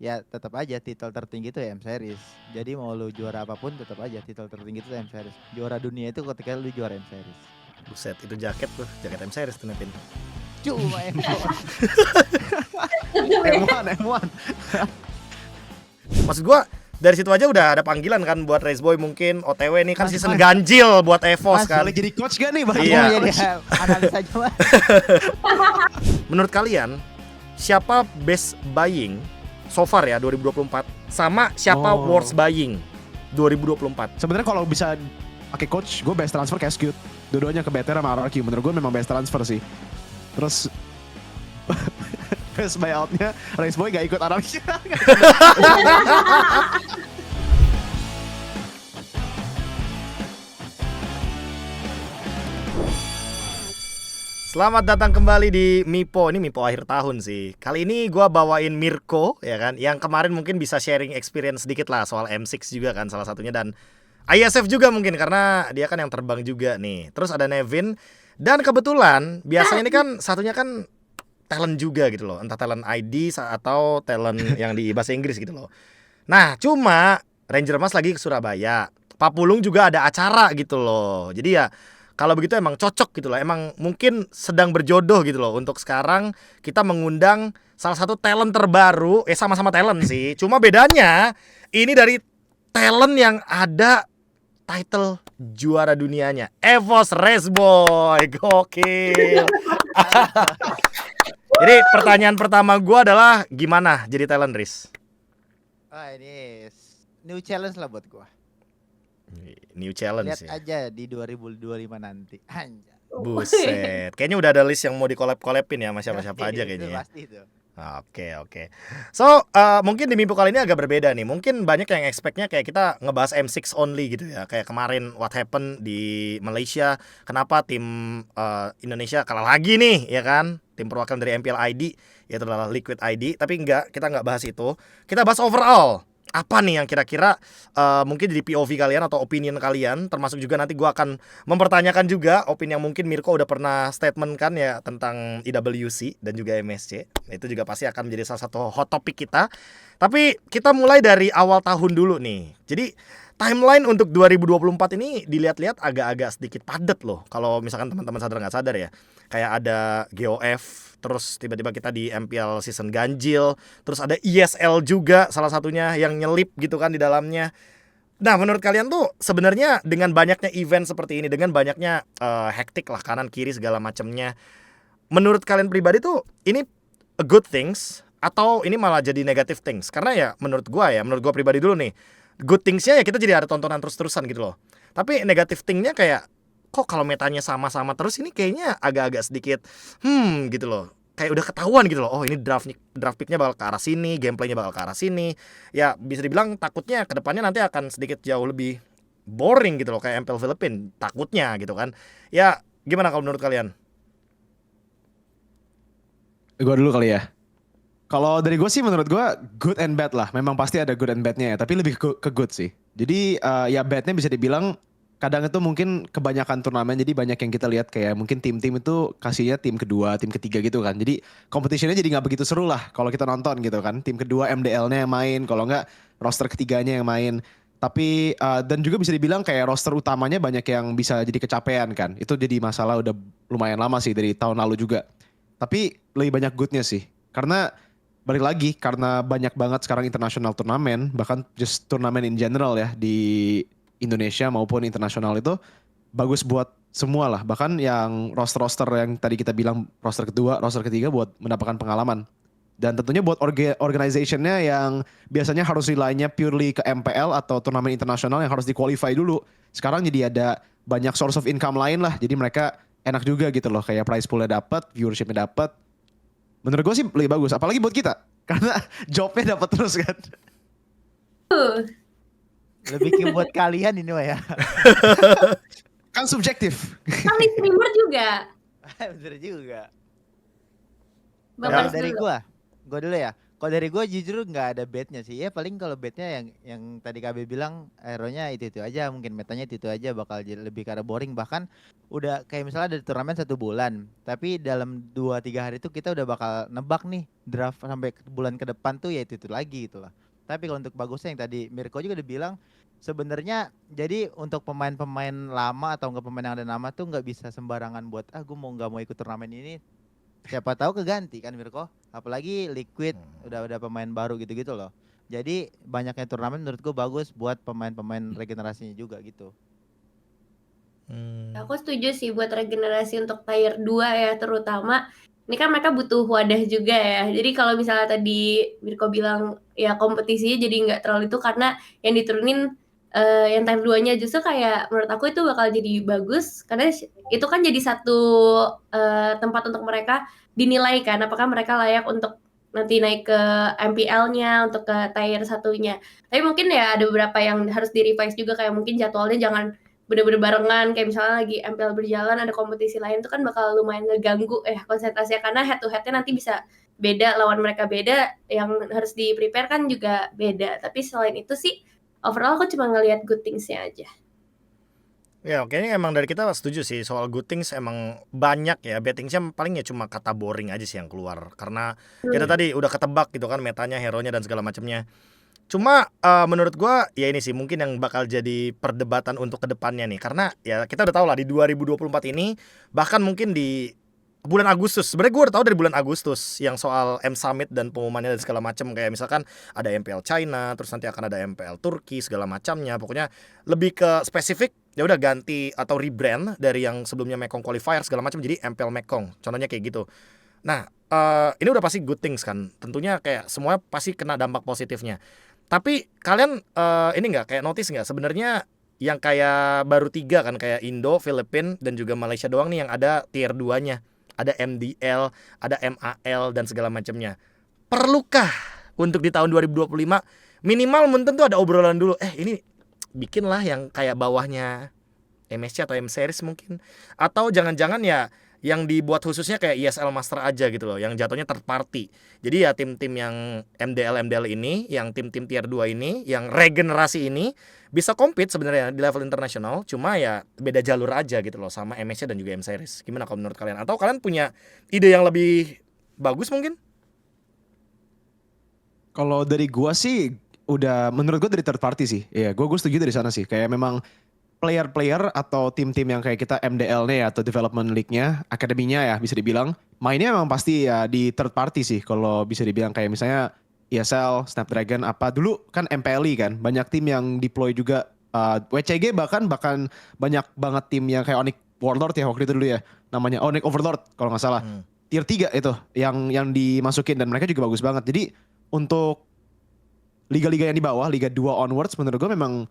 ya tetap aja titel tertinggi itu M Series. Jadi mau lu juara apapun tetap aja titel tertinggi itu M Series. Juara dunia itu ketika lu juara M Series. Buset, itu jaket M Series tuh Nevin. Cuma M1. Maksud gua dari situ aja udah ada panggilan kan buat Race Boy, mungkin OTW nih kan Mas, season mas. ganjil buat EVOS Mas, kan. Boleh jadi coach gak nih Bang? Iya. Mau jadi analis aja Mas. Menurut kalian siapa best buying so far ya 2024 sama siapa worst buying 2024? Sebenarnya kalau bisa pakai coach, gue best transfer kayak Skewed. Dua-duanya ke BTR sama RRQ. Menurut gue memang best transfer sih. Terus best buyoutnya Race Boy gak ikut RRQ. Selamat datang kembali di Mipo. Ini Mipo akhir tahun sih. Kali ini gua bawain Mirko ya kan, yang kemarin mungkin bisa sharing experience sedikit lah soal M6 juga kan salah satunya, dan ISF juga mungkin karena dia kan yang terbang juga nih. Terus ada Nevin, dan kebetulan biasanya ini kan satunya kan talent juga gitu loh, entah talent ID atau talent yang di bahasa Inggris gitu loh. Nah, cuma Ranger Mas lagi ke Surabaya. Papulung juga ada acara gitu loh. Jadi ya kalau begitu emang cocok gitu loh. Emang mungkin sedang berjodoh gitu loh untuk sekarang kita mengundang salah satu talent terbaru. Sama-sama talent sih. Cuma bedanya ini dari talent yang ada title juara dunianya, EVOS Race Boy. Gokil. Jadi pertanyaan pertama gue adalah gimana jadi talent, Riz? Wah, ini new challenge lah buat gua. New challenge Lihat ya. aja di 2025 nanti. Anjay. Buset. Kayaknya udah ada list yang mau di-collab-collabin ya sama siapa-siapa aja kayaknya ya. Pasti itu. Oke. So, mungkin di Mimpu kali ini agak berbeda nih. Mungkin banyak yang expect-nya kayak kita ngebahas M6 only gitu ya. Kayak kemarin what happened di Malaysia. Kenapa tim Indonesia kalah lagi nih, ya kan? Tim perwakilan dari MPL ID, yaitu adalah Liquid ID. Tapi kita nggak bahas itu. Kita bahas overall. Apa nih yang kira-kira mungkin jadi POV kalian atau opinion kalian. Termasuk juga nanti gue akan mempertanyakan juga opini yang mungkin Mirko udah pernah statement kan ya tentang IWC dan juga MSC. Itu juga pasti akan menjadi salah satu hot topic kita. Tapi kita mulai dari awal tahun dulu nih. Jadi timeline untuk 2024 ini dilihat-lihat agak-agak sedikit padat loh. Kalau misalkan teman-teman sadar nggak sadar ya. Kayak ada GOF, terus tiba-tiba kita di MPL season ganjil, terus ada ESL juga salah satunya yang nyelip gitu kan di dalamnya. Nah, menurut kalian tuh sebenarnya dengan banyaknya event seperti ini, dengan banyaknya hektik lah kanan kiri segala macamnya, menurut kalian pribadi tuh ini a good things atau ini malah jadi negative things? Karena ya menurut gua pribadi dulu nih, good things-nya ya kita jadi ada tontonan terus-terusan gitu loh. Tapi negative thing-nya kayak kok kalau metanya sama-sama terus ini kayaknya agak-agak sedikit gitu loh. Kayak udah ketahuan gitu loh. Oh, ini draft pick-nya bakal ke arah sini, gameplaynya bakal ke arah sini. Ya bisa dibilang takutnya kedepannya nanti akan sedikit jauh lebih boring gitu loh kayak MPL Philippines, takutnya gitu kan. Ya gimana kalau menurut kalian? Gue dulu kali ya. Kalau dari gue sih menurut gue good and bad lah. Memang pasti ada good and badnya ya. Tapi lebih ke good sih. Jadi ya badnya bisa dibilang kadang itu mungkin kebanyakan turnamen. Jadi banyak yang kita lihat kayak mungkin tim-tim itu kasihnya tim kedua, tim ketiga gitu kan. Jadi competitionnya jadi gak begitu seru lah kalau kita nonton gitu kan. Tim kedua MDL-nya yang main. Kalau nggak roster ketiganya yang main. Tapi dan juga bisa dibilang kayak roster utamanya banyak yang bisa jadi kecapean kan. Itu jadi masalah udah lumayan lama sih dari tahun lalu juga. Tapi lebih banyak goodnya sih. Karena balik lagi karena banyak banget sekarang international turnamen, bahkan just turnamen in general ya di Indonesia maupun internasional itu bagus buat semua lah. Bahkan yang roster-roster yang tadi kita bilang roster kedua, roster ketiga buat mendapatkan pengalaman. Dan tentunya buat organization-nya yang biasanya harus rely-nya purely ke MPL atau turnamen internasional yang harus di-qualify dulu. Sekarang jadi ada banyak source of income lain lah. Jadi mereka enak juga gitu loh. Kayak prize pool-nya dapat, viewership-nya dapat. Menurut gue sih lebih bagus. Apalagi buat kita. Karena job-nya dapat terus kan. Lebih ke buat kalian ini Wak ya. Kan subjektif. Kan di streamer juga. Bener juga. Bang Kalau Baris dari dulu. gua dulu ya. Kalau dari gue jujur nggak ada bednya sih. Ya paling kalau bednya yang tadi KB bilang hero-nya itu aja, mungkin metanya itu aja bakal jadi lebih karena boring. Bahkan udah kayak misalnya ada turnamen 1 bulan, tapi dalam 2-3 hari itu kita udah bakal nebak nih draft sampai bulan ke depan tuh ya itu lagi gitu lah. Tapi kalau untuk bagusnya yang tadi Mirko juga udah bilang, sebenarnya jadi untuk pemain-pemain lama atau enggak pemain yang ada nama tuh nggak bisa sembarangan buat gue mau nggak mau ikut turnamen ini, siapa tahu keganti kan Mirko, apalagi Liquid udah pemain baru gitu-gitu loh. Jadi banyaknya turnamen menurut gue bagus buat pemain-pemain regenerasinya juga gitu. Hmm. Aku setuju sih buat regenerasi untuk tier 2 ya, terutama ini kan mereka butuh wadah juga ya. Jadi kalau misalnya tadi Mirko bilang ya kompetisinya jadi nggak terlalu itu karena yang diturunin yang tier 2-nya justru kayak menurut aku itu bakal jadi bagus karena itu kan jadi satu tempat untuk mereka dinilai kan apakah mereka layak untuk nanti naik ke MPL-nya untuk ke tier satunya. Tapi mungkin ya ada beberapa yang harus di-revise juga kayak mungkin jadwalnya jangan bener-bener barengan kayak misalnya lagi MPL berjalan ada kompetisi lain itu kan bakal lumayan ngeganggu konsentrasinya karena head to headnya nanti bisa beda lawan mereka beda yang harus di prepare kan juga beda tapi selain itu sih overall aku cuma ngelihat good things-nya aja. Ya, kayaknya emang dari kita setuju sih soal good things emang banyak ya. Bad things-nya paling ya cuma kata boring aja sih yang keluar. Karena kita tadi udah ketebak gitu kan metanya, hero-nya dan segala macamnya. Cuma menurut gua ya ini sih mungkin yang bakal jadi perdebatan untuk kedepannya nih. Karena ya kita udah tahu lah di 2024 ini bahkan mungkin di bulan Agustus. Sebenarnya gue udah tahu dari bulan Agustus yang soal M Summit dan pengumumannya dan segala macam kayak misalkan ada MPL China, terus nanti akan ada MPL Turki segala macamnya. Pokoknya lebih ke spesifik ya udah ganti atau rebrand dari yang sebelumnya Mekong Qualifier segala macam jadi MPL Mekong. Contohnya kayak gitu. Nah, ini udah pasti good things kan. Tentunya kayak semua pasti kena dampak positifnya. Tapi kalian ini nggak kayak notice nggak sebenarnya yang kayak baru 3 kan kayak Indo, Filipina dan juga Malaysia doang nih yang ada tier 2-nya. Ada MDL, ada MAL dan segala macamnya. Perlukah untuk di tahun 2025 minimal mungkin tuh ada obrolan dulu. Ini bikinlah yang kayak bawahnya MSC atau M Series mungkin. Atau jangan-jangan ya yang dibuat khususnya kayak ESL Master aja gitu loh, yang jatuhnya third party. Jadi ya tim-tim yang MDL ini, yang tim-tim tier 2 ini, yang regenerasi ini bisa compete sebenarnya di level internasional, cuma ya beda jalur aja gitu loh sama MSC dan juga M Series. Gimana kalau menurut kalian? Atau kalian punya ide yang lebih bagus mungkin? Kalau dari gua sih udah menurut gua dari third party sih. Iya, gua setuju dari sana sih. Kayak memang player-player atau tim-tim yang kayak kita MDL-nya ya atau development league-nya, akademinya ya bisa dibilang, mainnya memang pasti ya di third party sih kalau bisa dibilang kayak misalnya ESL, Snapdragon apa dulu kan MPLI kan, banyak tim yang deploy juga WCG bahkan banyak banget tim yang kayak Onyx Warlord ya waktu itu dulu ya, namanya Onyx Overlord kalau nggak salah. Tier 3 itu yang dimasukin dan mereka juga bagus banget. Jadi untuk liga-liga yang di bawah, Liga 2 onwards menurut gue memang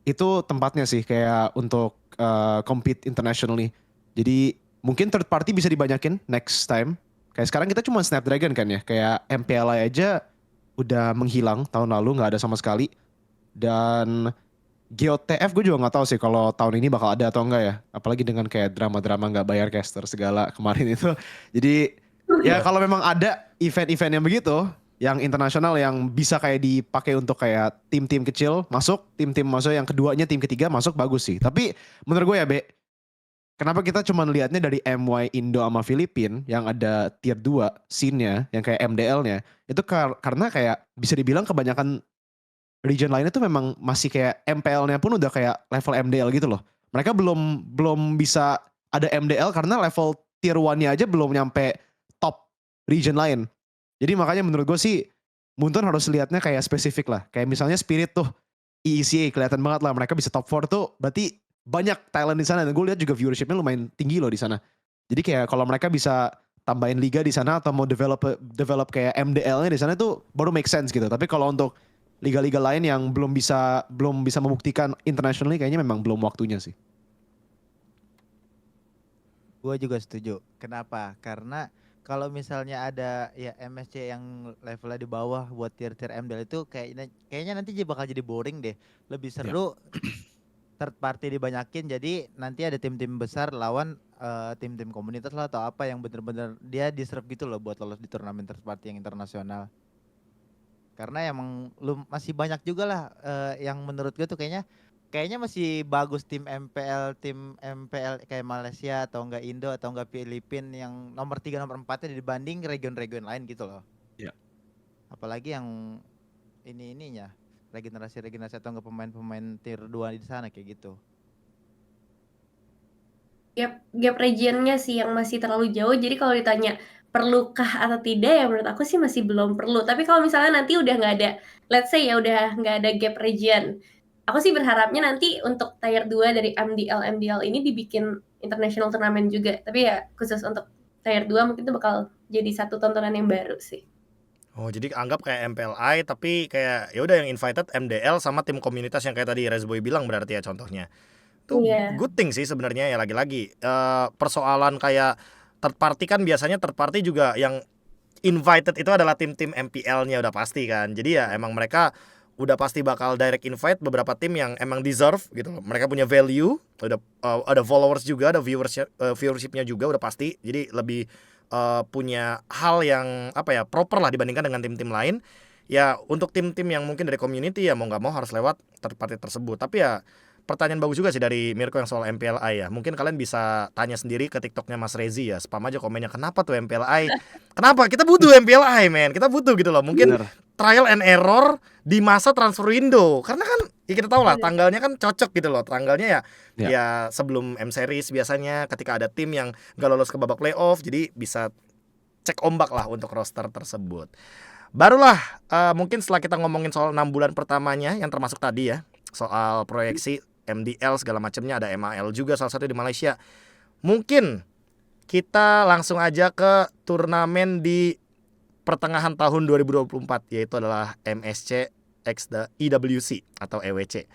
itu tempatnya sih kayak untuk compete internationally. Jadi mungkin third party bisa dibanyakin next time. Kayak sekarang kita cuma Snapdragon kan ya, kayak MPLI aja udah menghilang tahun lalu nggak ada sama sekali. Dan GOTF gue juga nggak tahu sih kalau tahun ini bakal ada atau enggak ya. Apalagi dengan kayak drama-drama nggak bayar caster segala kemarin itu. Jadi ya kalau memang ada event-event yang begitu, yang internasional yang bisa kayak dipakai untuk kayak tim-tim kecil masuk, tim-tim masuk yang keduanya tim ketiga masuk bagus sih. Tapi menurut gue ya Be, kenapa kita cuma lihatnya dari MY Indo sama Filipin yang ada tier 2 scene-nya yang kayak MDL-nya itu karena kayak bisa dibilang kebanyakan region lainnya tuh memang masih kayak MPL-nya pun udah kayak level MDL gitu loh. Mereka belum bisa ada MDL karena level tier 1-nya aja belum nyampe top region lain. Jadi makanya menurut gue sih Munton harus lihatnya kayak spesifik lah. Kayak misalnya Spirit tuh EECA kelihatan banget lah mereka bisa top 4 tuh berarti banyak talent di sana dan gue lihat juga viewershipnya lumayan tinggi loh di sana. Jadi kayak kalau mereka bisa tambahin liga di sana atau mau develop kayak MDL-nya di sana tuh baru make sense gitu. Tapi kalau untuk liga-liga lain yang belum bisa membuktikan internationally kayaknya memang belum waktunya sih. Gue juga setuju. Kenapa? Karena kalau misalnya ada ya MSC yang levelnya di bawah buat tier-tier MDL itu kayaknya nanti bakal jadi boring deh. Lebih seru third party dibanyakin jadi nanti ada tim-tim besar lawan tim-tim komunitas lah atau apa yang bener-bener dia deserve gitu loh buat lolos di turnamen third party yang internasional. Karena emang masih banyak juga lah yang menurut gue tuh kayaknya masih bagus tim MPL kayak Malaysia atau enggak Indo atau enggak Filipina yang nomor 3 nomor 4-nya dibanding region-region lain gitu loh. Iya. Apalagi yang ininya regenerasi atau enggak pemain-pemain tier 2 di sana kayak gitu. Gap regionnya sih yang masih terlalu jauh. Jadi kalau ditanya perlukah atau tidak, ya menurut aku sih masih belum perlu. Tapi kalau misalnya nanti udah nggak ada, let's say ya udah nggak ada gap region, aku sih berharapnya nanti untuk tier 2 dari MDL ini dibikin international turnamen juga. Tapi ya khusus untuk tier 2 mungkin itu bakal jadi satu tontonan yang baru sih. Oh, jadi anggap kayak MPLI tapi kayak ya udah yang invited MDL sama tim komunitas yang kayak tadi Rezboy bilang berarti ya contohnya. Itu Iya. good thing sih sebenarnya ya lagi-lagi. Persoalan kayak third party kan biasanya third party juga yang invited itu adalah tim-tim MPL-nya udah pasti kan. Jadi ya emang mereka udah pasti bakal direct invite beberapa tim yang emang deserve gitu loh. Mereka punya value, udah ada followers juga, ada viewership-nya juga udah pasti. Jadi lebih punya hal yang apa ya proper lah dibandingkan dengan tim-tim lain. Ya untuk tim-tim yang mungkin dari community ya mau nggak mau harus lewat third party tersebut. Tapi ya pertanyaan bagus juga sih dari Mirko yang soal MPLI ya. Mungkin kalian bisa tanya sendiri ke TikToknya Mas Rezi ya. Spam aja komennya kenapa tuh MPLI? Kenapa? Kita butuh MPLI men. Kita butuh gitu loh. Mungkin Bener. trial and error di masa transfer window. Karena kan ya kita tahu lah Bener. tanggalnya kan cocok gitu loh. Tanggalnya ya Ya. ya sebelum M Series biasanya ketika ada tim yang gak lolos ke babak playoff. Jadi bisa cek ombak lah untuk roster tersebut. Barulah mungkin setelah kita ngomongin soal 6 bulan pertamanya yang termasuk tadi ya. Soal proyeksi MDL segala macamnya, ada MAL juga salah satu di Malaysia. Mungkin kita langsung aja ke turnamen di pertengahan tahun 2024 yaitu adalah MSC X IWC atau EWC.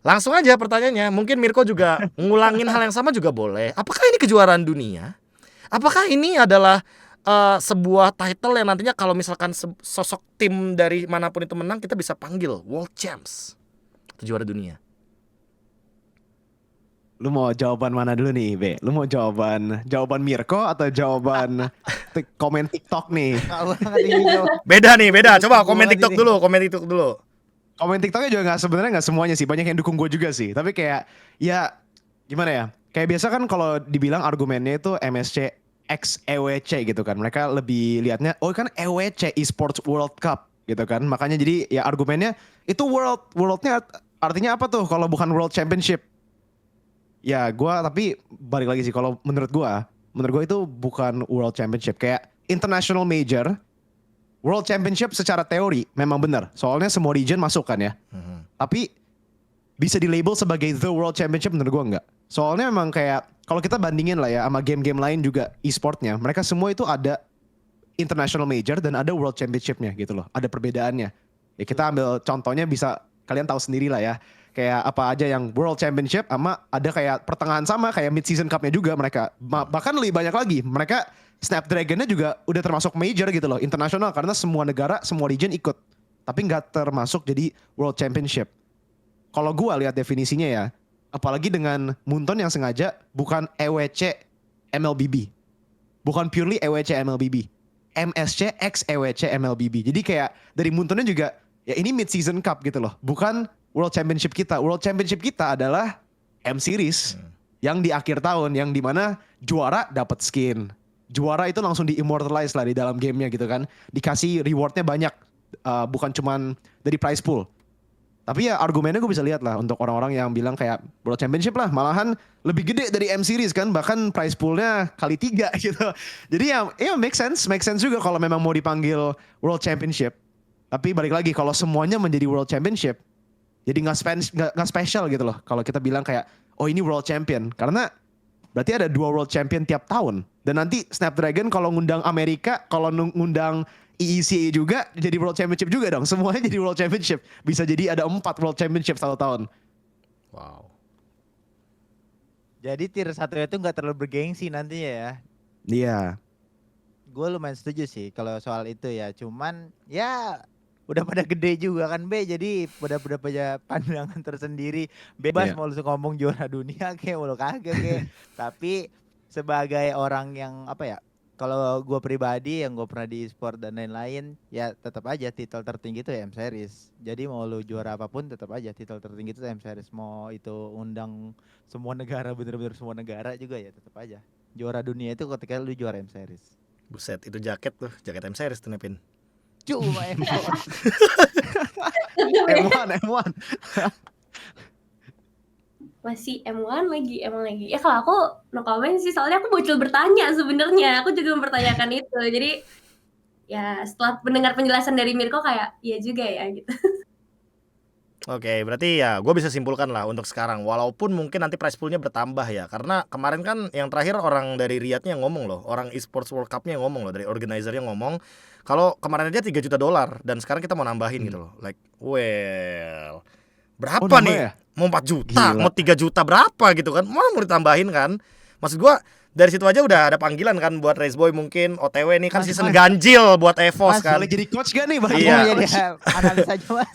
Langsung aja pertanyaannya, mungkin Mirko juga ngulangin hal yang sama juga boleh. Apakah ini kejuaraan dunia? Apakah ini adalah sebuah title yang nantinya kalau misalkan sosok tim dari manapun itu menang kita bisa panggil World Champs atau juara dunia? Lu mau jawaban mana dulu nih, Be? Lu mau jawaban Mirko atau jawaban komen TikTok nih? Tahu banget ini jawab. Beda. Coba komen Boleh TikTok ini. dulu, komen TikTok dulu. Komen TikToknya juga sebenarnya nggak semuanya sih, banyak yang dukung gue juga sih. Tapi kayak ya gimana ya? Kayak biasa kan kalau dibilang argumennya itu MSC X EWC gitu kan. Mereka lebih liatnya, oh kan EWC Esports World Cup gitu kan. Makanya jadi ya argumennya itu worldnya artinya apa tuh kalau bukan World Championship? Ya tapi balik lagi sih kalau menurut gue itu bukan World Championship, kayak International Major. World Championship secara teori memang benar, soalnya semua region masuk kan ya. Tapi bisa di-label sebagai The World Championship menurut gue enggak. Soalnya memang kayak kalau kita bandingin lah ya sama game-game lain juga e-sportnya, mereka semua itu ada International Major dan ada World Championship-nya gitu loh. Ada perbedaannya. Ya kita ambil contohnya bisa kalian tahu sendiri lah ya. Kayak apa aja yang World Championship sama ada kayak pertengahan sama kayak mid-season cup-nya juga mereka. Bahkan lebih banyak lagi. Mereka Snapdragon-nya juga udah termasuk major gitu loh, internasional karena semua negara, semua region ikut. Tapi nggak termasuk jadi World Championship. Kalau gua lihat definisinya ya, apalagi dengan Moonton yang sengaja bukan EWC MLBB. Bukan purely EWC MLBB. MSC X EWC MLBB. Jadi kayak dari Moontonnya juga ya ini mid-season cup gitu loh. Bukan World Championship kita. World Championship kita adalah M Series yang di akhir tahun, yang dimana juara dapat skin. Juara itu langsung di-immortalize lah di dalam gamenya gitu kan. Dikasih rewardnya banyak. Bukan cuman dari prize pool. Tapi ya argumennya gue bisa lihat lah untuk orang-orang yang bilang kayak World Championship lah. Malahan lebih gede dari M Series kan. Bahkan prize poolnya kali 3 gitu. Jadi ya make sense. Make sense juga kalau memang mau dipanggil World Championship. Tapi balik lagi kalau semuanya menjadi World Championship, jadi nggak spesial gitu loh. Kalau kita bilang kayak, oh ini World Champion. Karena berarti ada 2 World Champion tiap tahun. Dan nanti Snapdragon kalau ngundang Amerika, kalau ngundang EECA juga jadi World Championship juga dong. Semuanya jadi World Championship. Bisa jadi ada 4 World Championship satu tahun. Wow. Jadi tier 1 itu nggak terlalu bergengsi nantinya ya. Iya. Gue lumayan setuju sih kalau soal itu ya. Cuman ya udah pada gede juga kan Be, jadi udah punya pandangan tersendiri. Bebas Iya. mau lu ngomong juara dunia kayak mau lu kagak kayak. Tapi sebagai orang yang apa ya, Kalau gue pribadi yang gue pernah di e-sport dan lain-lain, ya tetap aja titel tertinggi itu M Series. Jadi mau lu juara apapun tetap aja titel tertinggi itu M Series. Mau itu undang semua negara, bener-bener semua negara juga ya tetap aja. Juara dunia itu ketika lu juara M Series. Buset, itu jaket M series tuh Nepin. Cuma M1. M1, M1. Masih M1 lagi, emang lagi. Ya kalau aku no comment sih, soalnya aku bocil bertanya sebenarnya. Aku juga mempertanyakan itu. Jadi ya setelah mendengar penjelasan dari Mirko kayak iya juga ya gitu. Oke, berarti ya gue bisa simpulkan lah untuk sekarang. Walaupun mungkin nanti prize poolnya bertambah ya. Karena kemarin kan yang terakhir orang dari Riyadhnya yang ngomong loh. Orang esports World Cup-nya yang ngomong loh. Dari organizer-nya ngomong. Kalau kemarin aja 3 juta dolar. Dan sekarang kita mau nambahin gitu loh. Like, well, berapa nambah nih? ya? Mau 4 juta, Gila. mau 3 juta berapa gitu kan. Mau ditambahin kan. Maksud gue dari situ aja udah ada panggilan kan buat Race Boy mungkin. OTW nih kan Mas, season mas. ganjil buat EVOS Mas, kan. Boleh jadi coach gak nih? Bang? Iya. Mau jadi analis aja mas.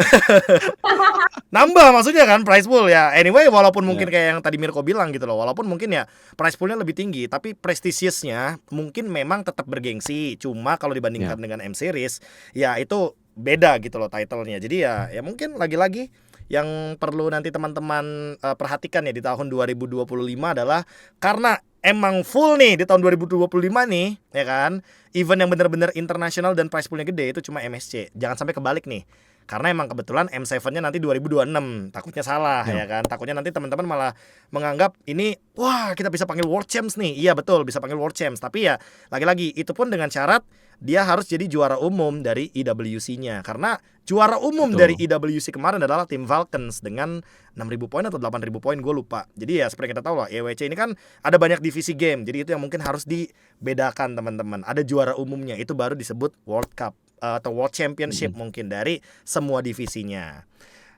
Nambah maksudnya kan prize pool ya. Anyway, walaupun mungkin kayak yang tadi Mirko bilang gitu loh. Walaupun mungkin ya prize poolnya lebih tinggi, tapi prestisiousnya mungkin memang tetap bergengsi. Cuma kalau dibandingkan dengan M Series, ya itu beda gitu loh title-nya. Jadi ya mungkin lagi-lagi yang perlu nanti teman-teman perhatikan ya di tahun 2025 adalah karena emang full nih di tahun 2025 nih, ya kan? Event yang benar-benar internasional dan prize poolnya gede itu cuma MSC. Jangan sampai kebalik nih. Karena emang kebetulan M7-nya nanti 2026. Takutnya salah ya kan. Takutnya nanti teman-teman malah menganggap ini wah, kita bisa panggil World Champs nih. Iya betul, bisa panggil World Champs. Tapi ya lagi-lagi itu pun dengan syarat dia harus jadi juara umum dari IWC-nya. Karena juara umum dari IWC kemarin adalah tim Falcons dengan 6.000 poin atau 8.000 poin, gue lupa. Jadi ya seperti kita tahu lah, EWC ini kan ada banyak divisi game. Jadi itu yang mungkin harus dibedakan teman-teman. Ada juara umumnya, itu baru disebut World Cup atau World Championship mungkin dari semua divisinya.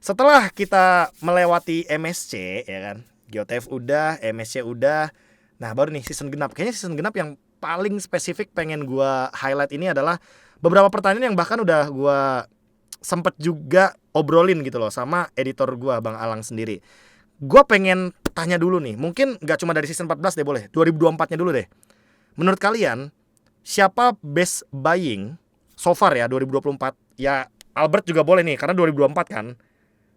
Setelah kita melewati MSC ya kan, GOTF udah, MSC udah. Nah baru nih season genap. Kayaknya season genap yang paling spesifik pengen gua highlight ini adalah beberapa pertanyaan yang bahkan udah gua sempet juga obrolin gitu loh sama editor gua Bang Alang sendiri. Gua pengen tanya dulu nih, mungkin gak cuma dari season 14 deh boleh, 2024-nya dulu deh. Menurut kalian siapa best buying so far ya 2024? Ya Albert juga boleh nih karena 2024 kan.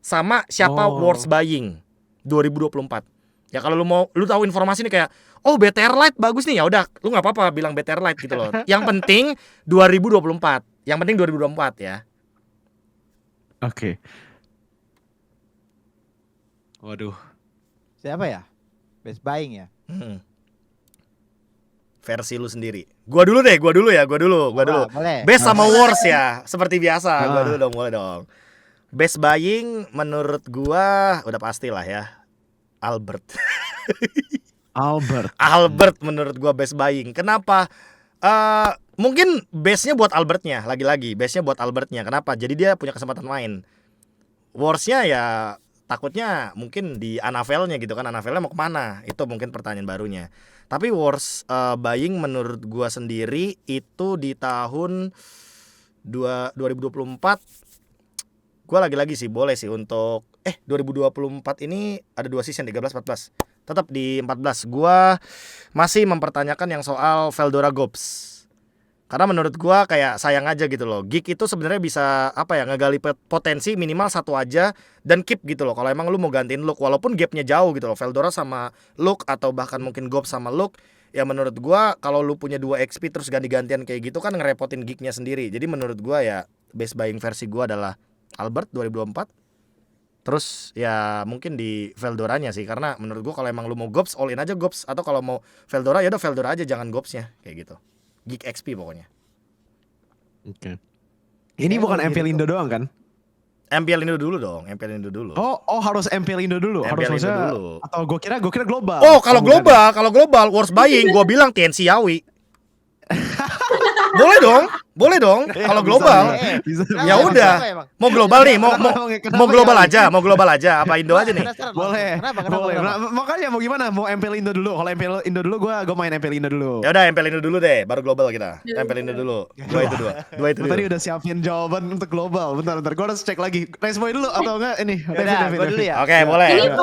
Sama siapa worst buying 2024? Ya kalau lu tahu informasi nih kayak oh BTR Lite bagus nih, ya udah lu nggak apa-apa bilang BTR Lite gitu loh. Yang penting 2024. Yang penting 2024 ya. Oke. Waduh. Siapa ya? Best buying ya? Versi lu sendiri. Gua dulu deh. Gua dulu. Boleh. Best sama worst ya, seperti biasa. Gua dulu dong, boleh dong. Best buying menurut gua udah pastilah ya. Albert menurut gua best buying. Kenapa? Mungkin base-nya buat Albertnya. Lagi-lagi base-nya buat Albertnya. Kenapa? Jadi dia punya kesempatan main. Worst-nya ya takutnya mungkin di Anavel-nya gitu kan. Anavel-nya mau kemana? Itu mungkin pertanyaan barunya. Tapi worst buying menurut gua sendiri itu di tahun 2024. Gua lagi-lagi sih boleh sih untuk 2024 ini ada 2 season 13-14. Tetap di 14 gua masih mempertanyakan yang soal Veldora Gobs. Karena menurut gua kayak sayang aja gitu loh. Geek itu sebenarnya bisa ngegali potensi minimal satu aja dan keep gitu loh. Kalau emang lu mau gantiin Luke walaupun gapnya jauh gitu loh. Veldora sama Luke atau bahkan mungkin Gobs sama Luke, ya menurut gua kalau lu punya 2 XP terus ganti-gantian kayak gitu kan ngerepotin geeknya sendiri. Jadi menurut gua ya best buying versi gua adalah Albert 2024. Terus ya mungkin di Veldoranya sih, karena menurut gua kalau emang lu mau Gobs all in aja Gobs, atau kalau mau Veldora ya udah Veldora aja jangan Gobsnya kayak gitu. Geek XP pokoknya. Oke. Ini bukan MPL Indo doang kan? MPL Indo dulu dong, MPL Indo dulu. Oh harus MPL Indo dulu. MPL Harus Indo maksudnya dulu. atau gue kira global. Oh, kalau global worst buying gua bilang TNC Yawi. Boleh dong. Kalau global. Ya udah. Mau global nih, mau global aja, apa Indo aja nih? Boleh. Kenapa? Makanya mau gimana? Mau MPL Indo dulu. Kalau MPL Indo dulu gue main MPL Indo dulu. Ya udah MPL Indo dulu deh, baru global kita. MPL Indo dulu. Dua itu Gue tadi udah siapin jawaban untuk global. Bentar. Gue harus cek lagi. Race Boy dulu atau enggak ini? Gue dulu ya. Oke, boleh. Ini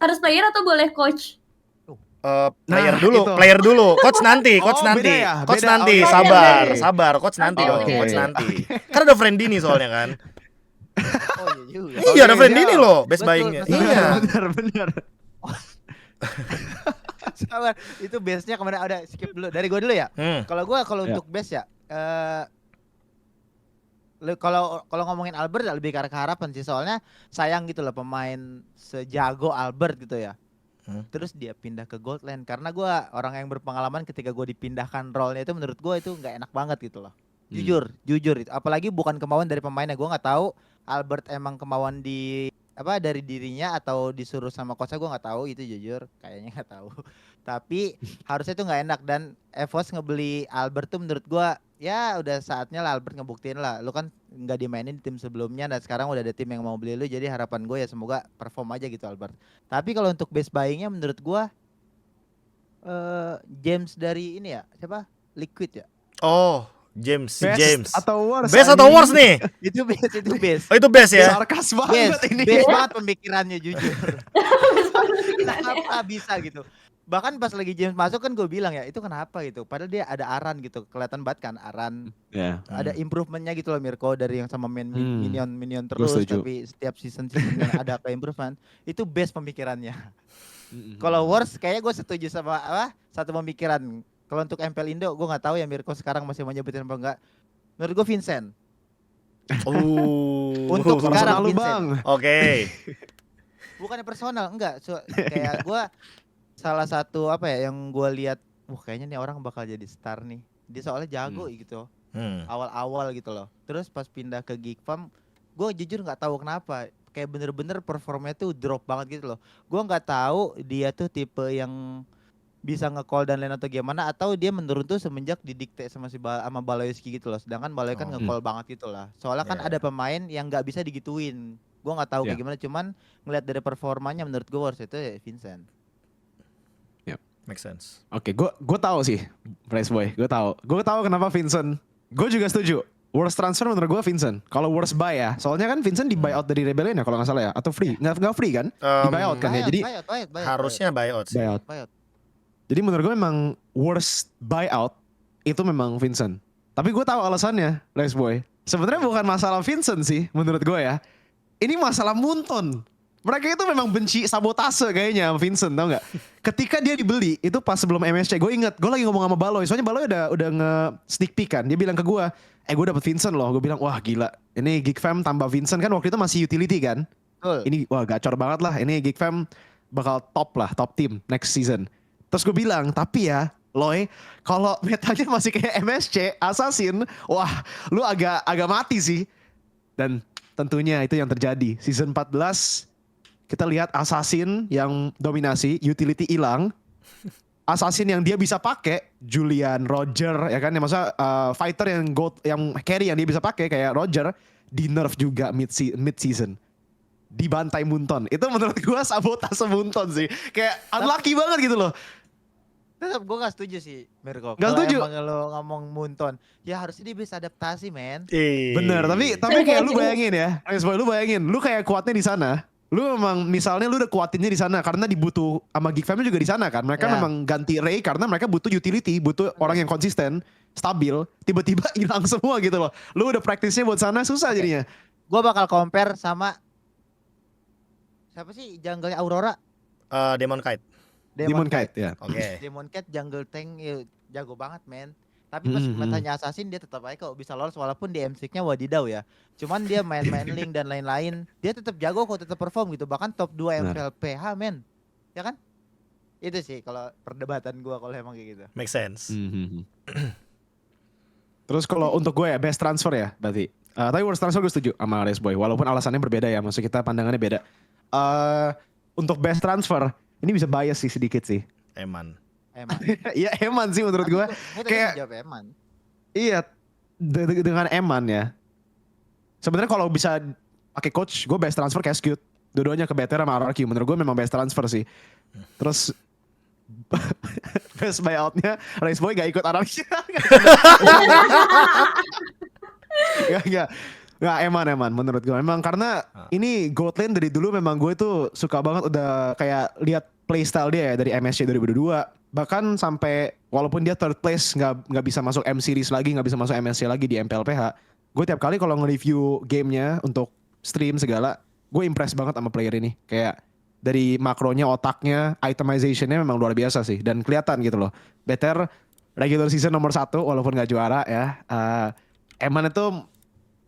harus player atau boleh coach? Player Nah, dulu, itu. player dulu. Coach nanti, coach Oh, nanti. beda ya? Coach Beda. nanti, Oke. sabar, Oke. sabar. Coach nanti Oke, dong, oke. coach nanti. Kan ada Friendini soalnya kan. Oh iya juga. Iya, ada Oke, Friendini siap. loh, best Betul, buying-nya. betul. Iya. Benar. Sabar, itu base-nya kemana? Udah skip dulu. Dari gue dulu ya. Kalau Ya. untuk base ya, kalau ngomongin Albert lebih ke arah harapan sih, soalnya sayang gitu loh pemain sejago Albert gitu ya. Terus dia pindah ke Goldland, karena gue orang yang berpengalaman ketika gue dipindahkan role-nya itu menurut gue itu nggak enak banget gitu loh. Jujur itu. Apalagi bukan kemauan dari pemainnya. Gue nggak tahu Albert emang kemauan dari dirinya atau disuruh sama coachnya, gue nggak tahu itu, jujur kayaknya nggak tahu. Tapi harusnya itu nggak enak, dan Evos ngebeli Albert tuh menurut gue ya udah saatnya lah Albert ngebuktiin lah, lu kan nggak dimainin di tim sebelumnya dan sekarang udah ada tim yang mau beli lu, jadi harapan gue ya semoga perform aja gitu Albert. Tapi kalau untuk base buyingnya menurut gue James dari ini ya, siapa, Liquid ya. Oh, James. Atau worse? Best atau worse nih? Itu base. Oh, itu best ya. Sarkas banget ini. Base banget pemikirannya, jujur. Kenapa bisa gitu? Bahkan pas lagi James masuk kan gue bilang ya, itu kenapa gitu. Padahal dia ada Aran gitu, kelihatan banget kan Aran. Ya. Ada improvementnya gitu loh Mirko, dari yang sama minion Gua terus, setuju. tapi setiap season ada ke improvement. Itu base pemikirannya. Kalau worst kayaknya gue setuju sama satu pemikiran. Kalau untuk MPL Indo gue nggak tahu ya Mirko sekarang masih mau nyebutin apa enggak. Menurut gue Vincent. Untuk Personal sekarang lu, Vincent. Bang. Oke. Bukannya personal, enggak. Kayak gue salah satu yang gue lihat, kayaknya nih orang bakal jadi star nih. Dia soalnya jago gitu. Awal-awal gitu loh. Terus pas pindah ke Geek Farm, gue jujur nggak tahu kenapa. Kayak bener-bener performnya tuh drop banget gitu loh. Gue nggak tahu dia tuh tipe yang bisa nge-call dan lain atau gimana, atau dia menurun tuh semenjak didikte sama sama Baloyski gitu loh. Sedangkan Baloy kan nge-call banget gitu lah. Soalnya kan ada pemain yang nggak bisa digituin. Gue nggak tahu kayak gimana, cuman ngeliat dari performanya menurut gue worst itu ya Vincent. Make sense. Oke, gue tahu sih, Price Boy. Gue tahu kenapa Vincent. Gue juga setuju. Worst transfer menurut gue Vincent. Kalau worst buy ya, soalnya kan Vincent di buyout dari Rebellion ya kalau nggak salah ya, atau free? Nggak free kan? Di buyout kan ya. Jadi harusnya buyout sih. Buyout. Jadi menurut gue memang worst buyout itu memang Vincent. Tapi gue tahu alasannya, Price Boy. Sebenarnya bukan masalah Vincent sih, menurut gue ya. Ini masalah Munton. Mereka itu memang benci sabotase kayaknya sama Vincent, tau gak? Ketika dia dibeli, itu pas sebelum MSC, gue inget, gue lagi ngomong sama Baloy. Soalnya Baloy udah nge-sneak peek kan. Dia bilang ke gue, gue dapet Vincent loh. Gue bilang, wah gila. Ini Geek Fam tambah Vincent kan waktu itu masih utility kan. Ini wah gacor banget lah. Ini Geek Fam bakal top team next season. Terus gue bilang, tapi ya Loy, kalau metanya masih kayak MSC, Assassin, wah lu agak mati sih. Dan tentunya itu yang terjadi. Season 14, kita lihat Assassin yang dominasi, utility hilang. Assassin yang dia bisa pakai, Julian, Roger, ya kan? Ya masa fighter yang carry yang dia bisa pakai kayak Roger, di nerf juga mid season. Dibantai Munton. Itu menurut gue sabotase Munton sih. Kayak unlucky banget gitu loh. Tetap gue gak setuju sih Mirko. Gak setuju. Kalau emang lo ngomong Munton, ya harusnya dia bisa adaptasi men. Bener, tapi kayak lu bayangin ya, lu bayangin, lu kayak kuatnya di sana. Lu memang misalnya lu udah kuatinnya di sana karena dibutuh sama Geek Fam juga di sana kan. Mereka memang ganti Ray karena mereka butuh utility, butuh orang yang konsisten, stabil. Tiba-tiba hilang semua gitu loh. Lu udah praktisnya buat sana susah jadinya. Gue bakal compare sama siapa sih jungle-nya Aurora? Demon Kite. Demon Kite ya. Oke. Demon Kite jungle tank jago banget men. Tapi pas metanya Assassin dia tetap aja kok bisa lolos walaupun di M6-nya wadidaw ya. Cuman dia main link dan lain-lain, dia tetap jago kok, tetap perform gitu. Bahkan top 2 MPL PH men. Ya kan? Itu sih kalau perdebatan gua kalau emang kayak gitu. Make sense. Terus kalau untuk gue ya best transfer ya berarti. Tapi worst transfer gue setuju sama Race Boy. Walaupun alasannya berbeda ya, maksud kita pandangannya beda. Untuk best transfer, ini bisa bias sih sedikit sih. Eman. Iya Eman sih menurut gue. Kayak jawab Eman. Iya, dengan Eman ya. Sebenarnya kalau bisa pakai coach, gue best transfer Cascute. Dua-duanya ke BTR sama RRQ. Menurut gue memang best transfer sih. Terus best buyoutnya Race Boy gak ikut RRQ. Enggak. Nggak, eman menurut gue memang karena ini goat lane dari dulu memang gue tuh suka banget udah kayak lihat playstyle dia ya dari MSC 2022 bahkan sampai walaupun dia third place nggak bisa masuk M series lagi nggak bisa masuk MSC lagi di MPLPH gue tiap kali kalau nge-review gamenya untuk stream segala gue impress banget sama player ini kayak dari makronya otaknya itemizationnya memang luar biasa sih dan kelihatan gitu loh better regular season nomor 1 walaupun nggak juara ya Eman itu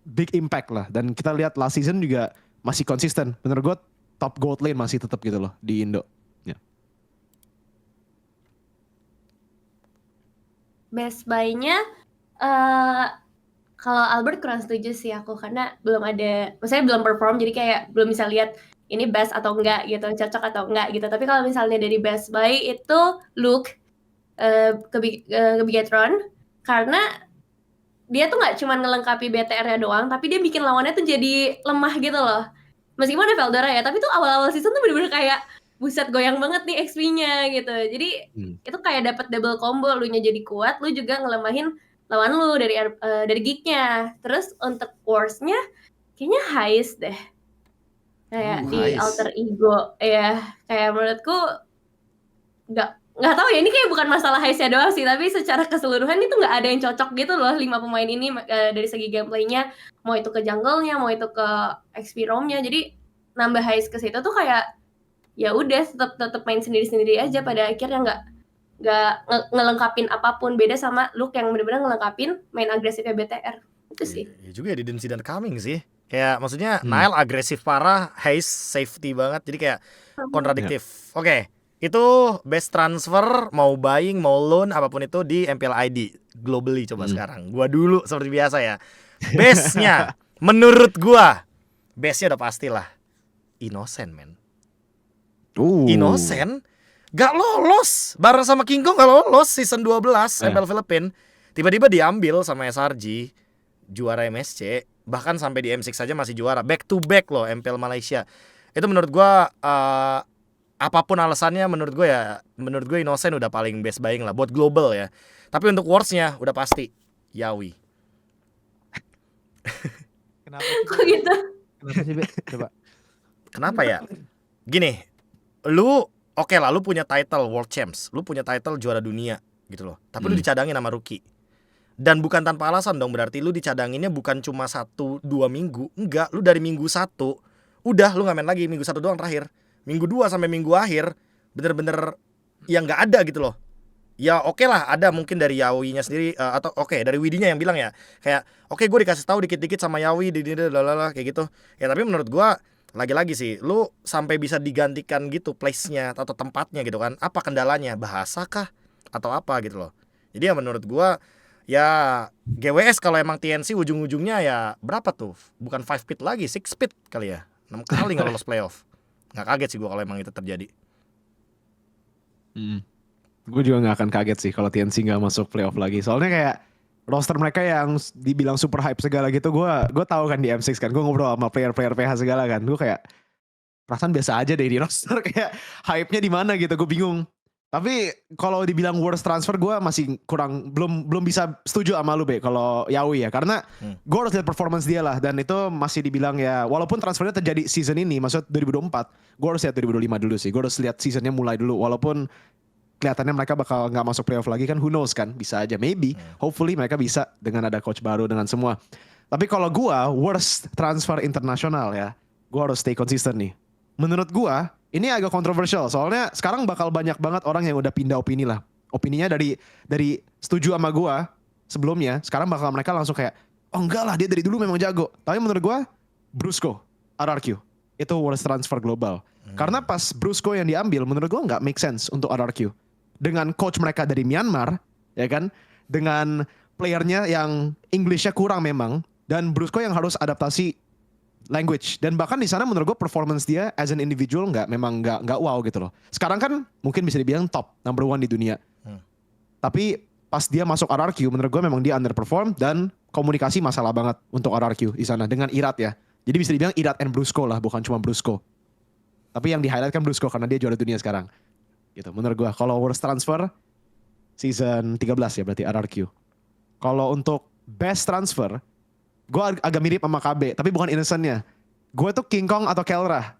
big impact lah dan kita lihat last season juga masih konsisten. Bener gue top gold lane masih tetap gitu loh di Indo. Ya. Best buy-nya eh kalau Albert kurang setuju sih aku karena belum ada, maksudnya belum perform jadi kayak belum bisa lihat ini best atau enggak gitu, cocok atau enggak gitu. Tapi kalau misalnya dari best buy itu Luke ke Bigetron karena dia tuh nggak cuma ngelengkapi BTR-nya doang, tapi dia bikin lawannya tuh jadi lemah gitu loh. Meskipun ada Veldora ya, tapi tuh awal-awal season tuh bener-bener kayak buset goyang banget nih XP-nya gitu. Jadi itu kayak dapat double combo, lu nya jadi kuat, lu juga ngelemahin lawan lu dari geek-nya. Terus untuk wars-nya kayaknya Heist deh. Kayak di Heist. alter ego ya, kayak menurutku nggak tahu ya ini kayak bukan masalah Heist-nya doang sih tapi secara keseluruhan itu nggak ada yang cocok gitu loh 5 pemain ini dari segi gameplaynya mau itu ke jungle-nya mau itu ke XP roam-nya jadi nambah Heist ke situ tuh kayak ya udah tetap main sendiri-sendiri aja pada akhirnya nggak ngelengkapin apapun beda sama Luke yang benar-benar ngelengkapin main agresifnya BTR itu sih. Ya juga ya didn't see that coming sih. Kayak maksudnya Nile agresif parah, Haze safety banget. Jadi kayak kontradiktif. Oke. Itu best transfer mau buying mau loan apapun itu di MPL ID globally coba sekarang. Gua dulu seperti biasa ya. Bestnya menurut gua bestnya udah pastilah Innocent man. Innocent gak lolos bareng sama King Kong gak lolos season 12 MPL Philippines. Tiba-tiba diambil sama SRG juara MSC bahkan sampai di M6 saja masih juara back to back loh MPL Malaysia. Itu menurut gua apapun alasannya menurut gue Innocent udah paling best buying lah buat global ya. Tapi untuk Worlds-nya udah pasti Yawi. Kenapa sih? Kok gitu? Kenapa sih, Be? Coba. Kenapa ya? Gini, lu oke lah lu punya title World Champs, lu punya title juara dunia gitu loh. Tapi lu dicadangin sama rookie. Dan bukan tanpa alasan dong berarti lu dicadanginnya bukan cuma 1-2 minggu. Enggak, lu dari minggu 1 udah lu gak main lagi minggu 1 doang terakhir. Minggu 2 sampai minggu akhir bener-bener yang nggak ada gitu loh. Ya oke lah ada mungkin dari Yawi-nya sendiri atau oke dari Widinya yang bilang ya kayak oke gue dikasih tahu dikit-dikit sama Yawi kayak gitu. Ya tapi menurut gue lagi-lagi sih lu sampai bisa digantikan gitu place-nya atau tempatnya gitu kan. Apa kendalanya? Bahasa kah atau apa gitu loh. Jadi ya menurut gue ya GWS kalau emang TNC ujung-ujungnya ya berapa tuh? Bukan 5 pit lagi, 6 pit kali ya. 6 kali nggak lolos playoff. Nggak kaget sih gue kalau emang itu terjadi. Gue juga nggak akan kaget sih kalau TNC nggak masuk playoff lagi. Soalnya kayak roster mereka yang dibilang super hype segala gitu, gue tahu kan di M6 kan, gue ngobrol sama player-player PH segala kan, gue kayak perasaan biasa aja deh di roster kayak hype-nya di mana gitu, gue bingung. Tapi kalau dibilang worst transfer gue masih belum bisa setuju sama lu Be kalau Yawi ya karena gue harus lihat performance dia lah dan itu masih dibilang ya walaupun transfernya terjadi season ini maksud 2024 gue harus lihat 2025 dulu sih gue harus lihat seasonnya mulai dulu walaupun kelihatannya mereka bakal nggak masuk playoff lagi kan who knows kan bisa aja maybe hopefully mereka bisa dengan ada coach baru dengan semua tapi kalau gue worst transfer internasional ya gue harus stay konsisten nih menurut gue ini agak kontroversial soalnya sekarang bakal banyak banget orang yang udah pindah opini lah. Opininya dari setuju sama gua sebelumnya, sekarang bakal mereka langsung kayak oh enggak lah dia dari dulu memang jago. Tapi menurut gua Brusco, RRQ itu worst transfer global. Karena pas Brusco yang diambil menurut gua nggak make sense untuk RRQ. Dengan coach mereka dari Myanmar, ya kan? Dengan playernya yang Englishnya kurang memang dan Brusco yang harus adaptasi language dan bahkan di sana menurut gue performance dia as an individual nggak wow gitu loh. Sekarang kan mungkin bisa dibilang top number 1 di dunia. Tapi pas dia masuk RRQ menurut gue memang dia underperform dan komunikasi masalah banget untuk RRQ di sana dengan Irat ya. Jadi bisa dibilang Irat and Brusco lah bukan cuma Brusco. Tapi yang di highlight kan Brusco karena dia juara dunia sekarang. Gitu menurut gue kalau worst transfer season 13 ya berarti RRQ. Kalau untuk best transfer gue agak mirip sama KB, tapi bukan Innocent-nya. Gue tuh King Kong atau Kelra.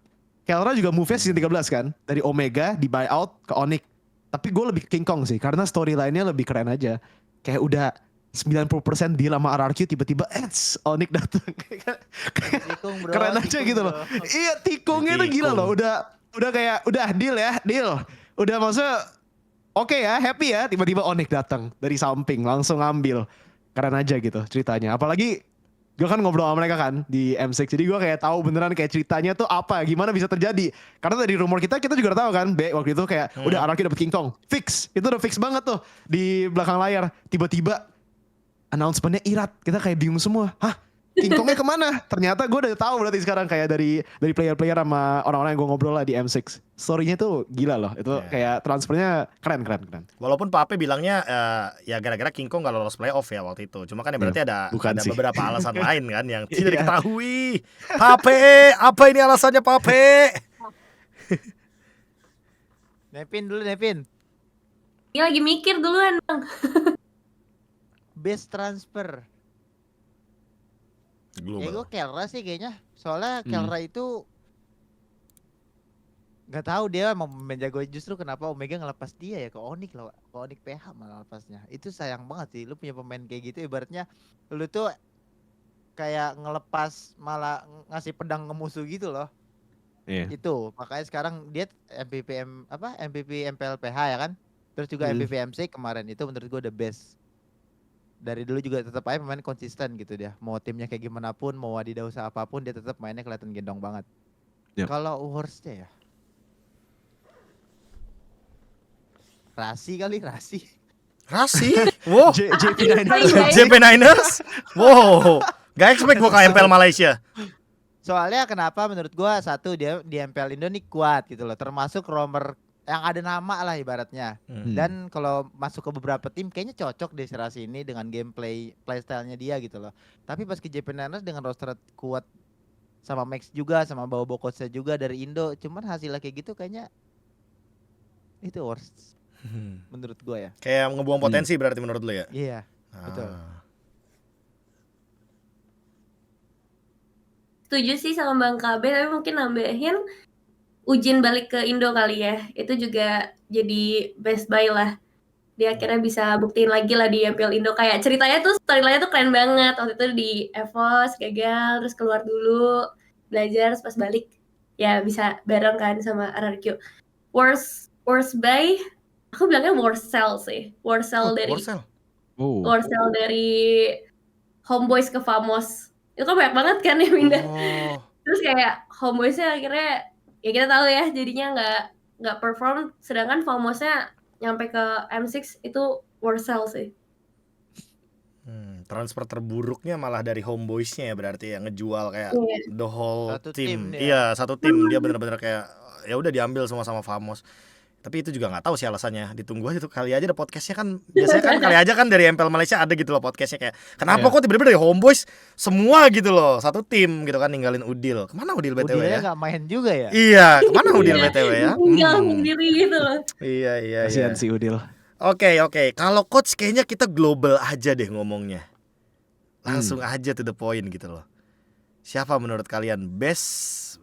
Kelra juga move-nya season 13 kan, dari Omega di buyout ke Onyx. Tapi gue lebih King Kong sih, karena storyline-nya lebih keren aja. Kayak udah 90% deal sama RRQ, tiba-tiba Onyx datang. Tikung, bro, Keren aja tikung, gitu loh. bro. Iya, tikungnya tuh gila Tikung. loh. Udah kayak udah deal ya, deal. Udah maksudnya oke ya, happy ya. Tiba-tiba Onyx datang dari samping langsung ngambil. Keren aja gitu ceritanya. Apalagi gue kan ngobrol sama mereka kan di M6. Jadi gue kayak tahu beneran kayak ceritanya tuh apa, gimana bisa terjadi. Karena dari rumor kita juga udah tahu kan, waktu itu kayak udah RRQ dapet King Kong. Fix. Itu udah fix banget tuh di belakang layar. Tiba-tiba announcement-nya Irat. Kita kayak bingung semua. Hah? King Kongnya kemana? Ternyata gue udah tahu berarti sekarang kayak dari player-player sama orang-orang yang gue ngobrol lah di M6. Story-nya tuh gila loh. Itu kayak transfernya keren. Walaupun Pape bilangnya ya gara-gara King Kong gak lolos playoff ya waktu itu. Cuma kan ya berarti ada bukan sih. beberapa alasan lain kan yang tidak Iya. diketahui. Pape, apa ini alasannya Pape? Nevin dulu, Nevin. Ini lagi mikir duluan Bang. Best transfer. Ya gue Kelra sih kayaknya. Soalnya Kelra itu nggak tahu dia mau main jago, justru kenapa Omega ngelepas dia ya ke Onyx loh, ke Onyx PH malah lepasnya. Itu sayang banget sih, lu punya pemain kayak gitu ibaratnya lu tuh kayak ngelepas malah ngasih pedang ke musuh gitu loh. Iya. Itu makanya sekarang dia MVP MPL PH ya kan, terus juga MVP MC kemarin. Itu menurut gue the best. Dari dulu juga tetap aja pemain konsisten gitu dia. Mau timnya kayak gimana pun, mau wadidaw usaha apapun, dia tetap mainnya kelihatan gendong banget. Yep. Kalau worstnya ya, Rasi. Rasi? Wow. JP Niners. JP Niners? Wow. Gak expect gua ke MPL Malaysia. Soalnya kenapa menurut gua, satu dia di MPL Indo nih kuat gitu loh, termasuk romer yang ada nama lah ibaratnya. Dan kalau masuk ke beberapa tim kayaknya cocok deh Rasi ini dengan playstyle-nya dia gitu loh. Tapi pas ke JP Niners dengan roster kuat sama Max juga, sama bawa coachnya juga dari Indo, cuman hasilnya kayak gitu kayaknya itu worst menurut gua ya. Kayak ngebuang potensi berarti menurut lu ya? Iya, betul. Setuju sih sama Bang KB, tapi mungkin nambahin Ujin balik ke Indo kali ya. Itu juga jadi best buy lah. Dia akhirnya bisa buktiin lagi lah di MPL Indo. Kayak ceritanya tuh, storyline-nya tuh keren banget. Waktu itu di EVOS gagal, terus keluar dulu, belajar, terus pas balik ya bisa bareng kan sama RRQ. Worst buy, aku bilangnya worst sell sih. Worst sell dari Homeboys ke Famos. Itu kan banyak banget kan yang pindah. Terus kayak Homeboysnya akhirnya ya kita tahu ya jadinya nggak perform, sedangkan Famosnya nyampe ke M6 itu worst sell sih. Transfer terburuknya malah dari Homeboysnya ya berarti yang ngejual kayak the whole Satu tim. tim dia. Iya, satu tim dia bener-bener kayak ya udah diambil semua sama Famos. Tapi itu juga nggak tahu sih alasannya. Ditunggu aja tuh, kali aja ada podcastnya kan. Biasanya kan kali aja kan dari MPL Malaysia ada gitu loh podcastnya kayak kenapa kok tiba-tiba dari Homeboys semua gitu loh, satu tim gitu kan ninggalin Udil. Kemana Udil BTW Udilnya ya? nggak main juga ya. Iya, kemana Udil BTW ya? Tinggal sendiri gitu loh. Iya. Kasihan si Udil. Oke. Kalau coach kayaknya kita global aja deh ngomongnya. Langsung aja to the point gitu loh. Siapa menurut kalian best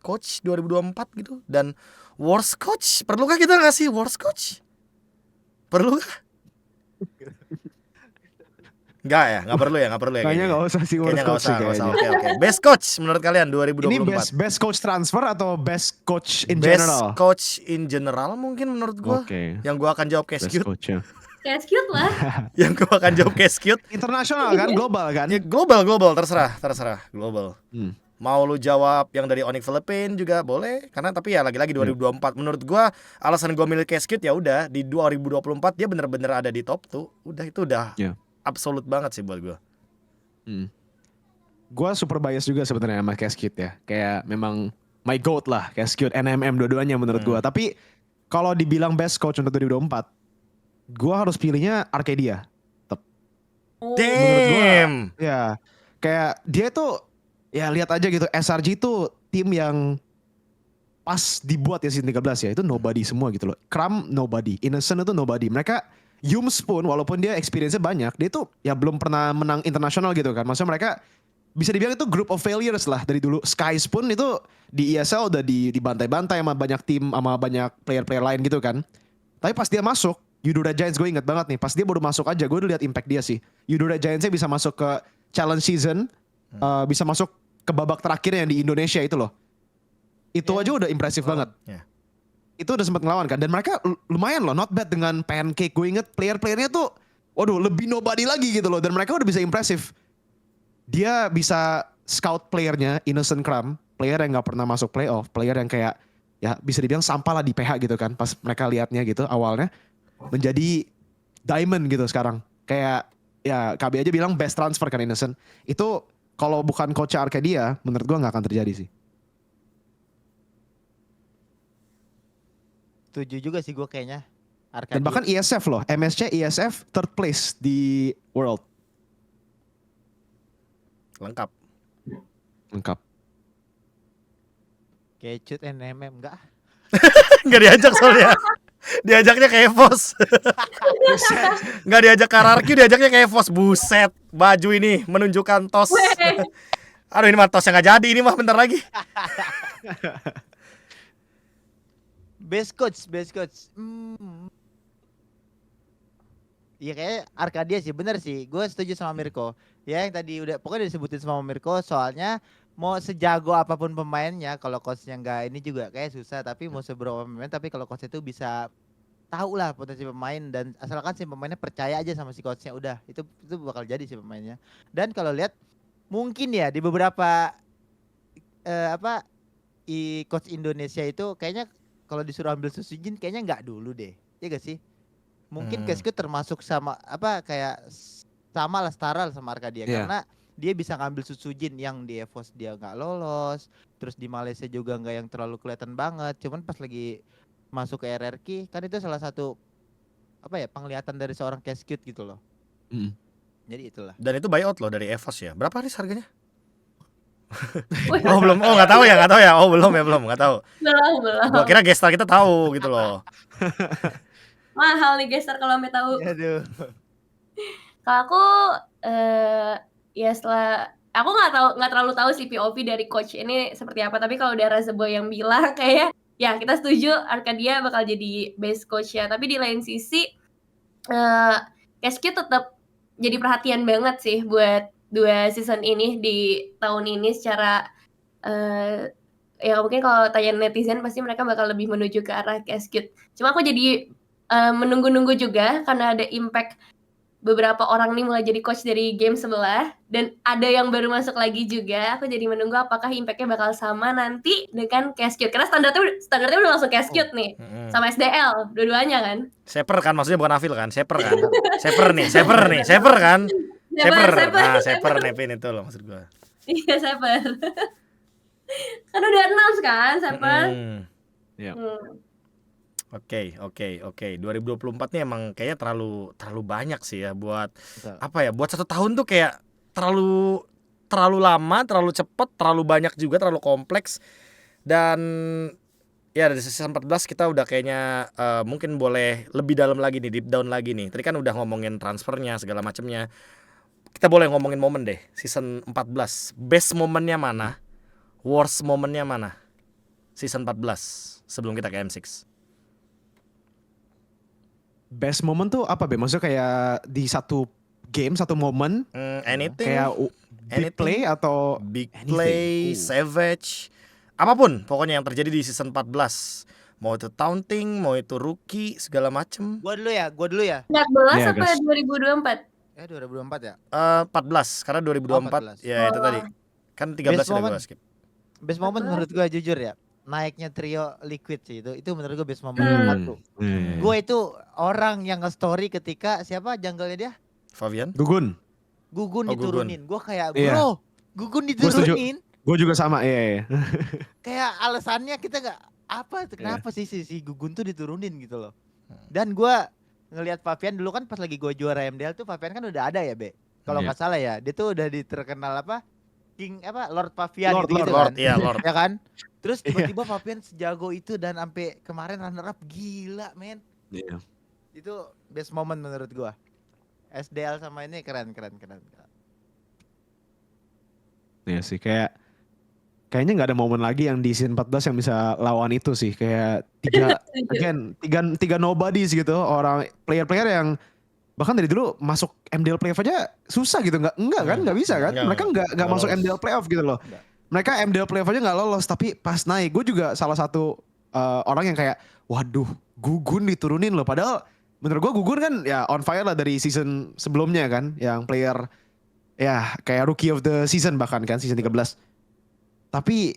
coach 2024 gitu? Dan worst coach? Perlukah kita ngasih worst coach? Perlukah? Enggak ya? Enggak perlu ya? Kayaknya nggak usah sih worst Kayaknya coach sih kayaknya. Oke. Best coach menurut kalian 2024? Ini best coach transfer atau best coach in Best general? coach in general mungkin menurut gua. Oke. Yang gua akan jawab Best cute. coach ya. Kayak cute lah. Yang gua akan jawab cute. Internasional kan, global kan? Ya, global terserah global. Hmm. Mau lu jawab yang dari Onyx Philippines juga boleh, karena tapi ya lagi-lagi 2024 menurut gua alasan gua milih Cascade ya udah di 2024 dia bener-bener ada di top tuh. Udah itu udah absolut banget sih buat gua. Gua super bias juga sebenarnya sama Cascade ya. Kayak memang my goat lah, Cascade, NMM dua-duanya menurut gua. Tapi kalau dibilang best coach untuk 2024, gua harus pilihnya Arcadia. Damn. Ya, kayak dia tuh ya lihat aja gitu, SRG itu tim yang pas dibuat ya season 13 ya, itu nobody semua gitu loh. Kram nobody, Innocent itu nobody. Mereka Yums pun walaupun dia experience-nya banyak, dia tuh ya belum pernah menang internasional gitu kan. Maksudnya mereka bisa dibilang itu group of failures lah dari dulu. Skies pun itu di ESL udah dibantai-bantai sama banyak tim, sama banyak player-player lain gitu kan. Tapi pas dia masuk, Eudora Giants gue inget banget nih, pas dia baru masuk aja gue udah lihat impact dia sih. Eudora Giants-nya bisa masuk ke challenge season, bisa masuk ke babak terakhir yang di Indonesia itu loh. Itu aja udah impresif banget. Ya. Itu udah sempat ngelawan kan, dan mereka lumayan loh, not bad dengan Pancake. Gue inget player-playernya tuh, waduh lebih nobody lagi gitu loh, dan mereka udah bisa impresif. Dia bisa scout playernya, Innocent Crumb, player yang nggak pernah masuk playoff, player yang kayak ya bisa dibilang sampah lah di PH gitu kan, pas mereka liatnya gitu awalnya, menjadi diamond gitu sekarang. Kayak ya KB aja bilang best transfer kan Innocent. Itu kalau bukan coach Arcadia, menurut gua nggak akan terjadi sih. Setuju juga sih gue kayaknya. Dan bahkan ESF loh, MSC ESF third place di World. Lengkap. Kecut NMM enggak? Nggak diajak soalnya. Diajaknya ke EVOS. Nggak diajak Kararki, diajaknya ke EVOS. Buset, baju ini menunjukkan tos. Aduh ini mah tos yang nggak jadi, ini mah bentar lagi. Best coach. Iya kayak Arcadia sih, bener sih. Gue setuju sama Mirko. Ya yang tadi udah pokoknya disebutin sama Mirko, soalnya mau sejago apapun pemainnya, kalau coachnya nggak ini juga kayak susah. Tapi mau seberapa pemain, tapi kalau coach itu bisa tahu lah potensi pemain, dan asalkan si pemainnya percaya aja sama si coachnya, udah itu bakal jadi si pemainnya. Dan kalau lihat mungkin ya di beberapa coach Indonesia itu kayaknya kalau disuruh ambil Susujin kayaknya nggak dulu deh, ya gak sih? Mungkin Kesku termasuk sama kayak sama lah, setara lah sama Arcadia, karena dia bisa ngambil Susujin yang di EVOS dia nggak lolos, terus di Malaysia juga nggak yang terlalu kelihatan banget, cuman pas lagi masuk ke RRQ kan itu salah satu penglihatan dari seorang Kesku gitu loh. Jadi itulah. Dan itu buyout loh dari EVOS ya. Berapa Haris harganya? Oh belum, nggak tahu ya. Oh belum, nggak tahu. Belum. Gua kira gestar kita tahu gitu loh. Mahal nih gestar kalau sampai tahu. Aduh. Kalau aku ya setelah aku nggak terlalu tahu sih POV dari coach ini seperti apa, tapi kalau udah Razeboy yang bilang kayak ya kita setuju Arcadia bakal jadi best coach ya. Tapi di lain sisi Kesky tetap jadi perhatian banget sih buat 2 season ini di tahun ini secara ya mungkin kalau tanya netizen pasti mereka bakal lebih menuju ke arah Kesky. Cuma aku jadi menunggu-nunggu juga karena ada impact beberapa orang nih mulai jadi coach dari game sebelah, dan ada yang baru masuk lagi juga. Aku jadi menunggu apakah impactnya bakal sama nanti dengan Cascute, karena standarnya udah langsung Cascute nih sama SDL dua-duanya kan. Saper kan, maksudnya bukan Afil kan? Saper kan? Saper kan? Nah, Saper Nevin itu loh maksud gua. Iya, Saper. Kan udah announce kan Saper. Oke. 2024 nih emang kayaknya terlalu banyak sih ya buat buat 1 tahun tuh kayak terlalu lama, terlalu cepet, terlalu banyak juga, terlalu kompleks. Dan ya dari season 14 kita udah kayaknya mungkin boleh lebih dalam lagi nih, deep down lagi nih. Tadi kan udah ngomongin transfernya segala macemnya. Kita boleh ngomongin momen deh. Season 14, best momennya mana? Worst momennya mana? Season 14 sebelum kita ke M6. Best moment tuh apa Be? Maksudnya kayak di satu game, satu momen, anything, kayak big play atau big play, savage, apapun pokoknya yang terjadi di season 14. Mau itu taunting, mau itu rookie, segala macem. Gua dulu ya. 14 apa 2024? 2024 ya? 14, karena 2024 ya itu tadi. Kan 13 udah gua skip. Best moment menurut gua jujur ya, naiknya trio Liquid sih, itu menurut gue best moment satu. Gue itu orang yang nge-story ketika siapa jungle-nya dia? Fabian? Gugun diturunin. Gue kayak bro, Gugun diturunin. Gue juga sama, iya. Kayak alasannya kita nggak kenapa sih si Gugun tuh diturunin gitu loh. Dan gue ngelihat Fabian dulu kan pas lagi gue juara MDL tuh, Fabian kan udah ada ya Be. Kalau nggak salah ya, dia tuh udah terkenal King Lord Fabian gitu kan. Iya, Lord. Ya kan? Terus tiba-tiba Fabian sejago itu dan sampai kemarin runner up, gila men. Iya. Itu best moment menurut gua. SDL sama ini keren. Iya sih, kayaknya nggak ada momen lagi yang di season 14 yang bisa lawan itu sih. Kayak tiga nobodies gitu, orang player-player yang bahkan dari dulu masuk MDL playoff aja susah gitu, nggak bisa kan? Mereka nggak masuk lolos. MDL playoff gitu loh. Enggak. Mereka MDL playoff aja nggak lolos, tapi pas naik, gue juga salah satu orang yang kayak, waduh, Gugun diturunin loh. Padahal menurut gue Gugun kan ya on fire lah dari season sebelumnya kan, yang player ya kayak rookie of the season bahkan kan season 13. Tapi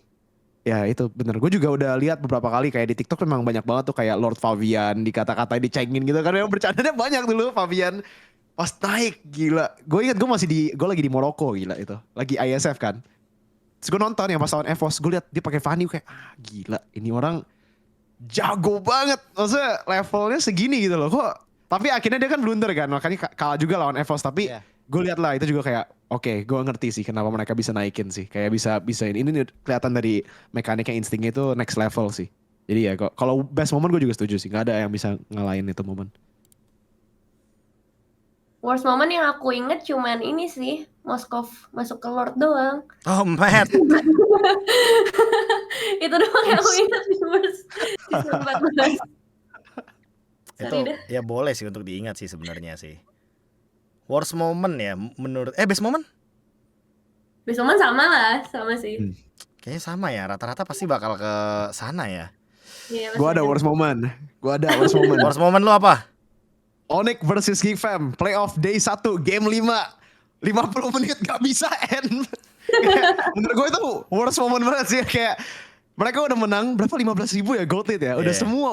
ya itu bener, gue juga udah lihat beberapa kali kayak di TikTok memang banyak banget tuh kayak Lord Fabian dikata-katain dicengin gitu kan, memang bercandanya banyak dulu Fabian pas naik, gila. Gue ingat gue lagi di Maroko, gila itu, lagi ISF kan. Terus gue nonton yang pas lawan EVOS, gue lihat dia pakai Fanny, kayak gila, ini orang jago banget, maksudnya levelnya segini gitu loh kok. Tapi akhirnya dia kan blunder kan, makanya kalah juga lawan EVOS. Tapi Iya. gue lihat lah itu juga kayak oke, gue ngerti sih kenapa mereka bisa naikin sih, kayak bisa ini nih, kelihatan dari mekaniknya, instingnya itu next level sih. Jadi ya kok kalau best moment gue juga setuju sih, nggak ada yang bisa ngalahin itu momen. Worst moment yang aku inget cuman ini sih, Moskov masuk ke Lord doang. Oh, Matt. Itu doang yang aku inget di worst season 14. Itu Sorry dah. ya boleh sih untuk diingat sih sebenarnya sih. Worst moment ya menurut best moment Best moment sama lah, sama sih. Hmm. kayaknya sama ya, rata-rata pasti bakal ke sana ya. Iya, Gue ada masih worst moment. Worst Worst moment lu apa? Onyx versus Geek Fam, playoff day 1, game 5. 50 menit gak bisa end. Menurut gue itu worst moment banget sih. Kayak mereka udah menang berapa, 15.000 ya gold lead ya. Udah Iya. semua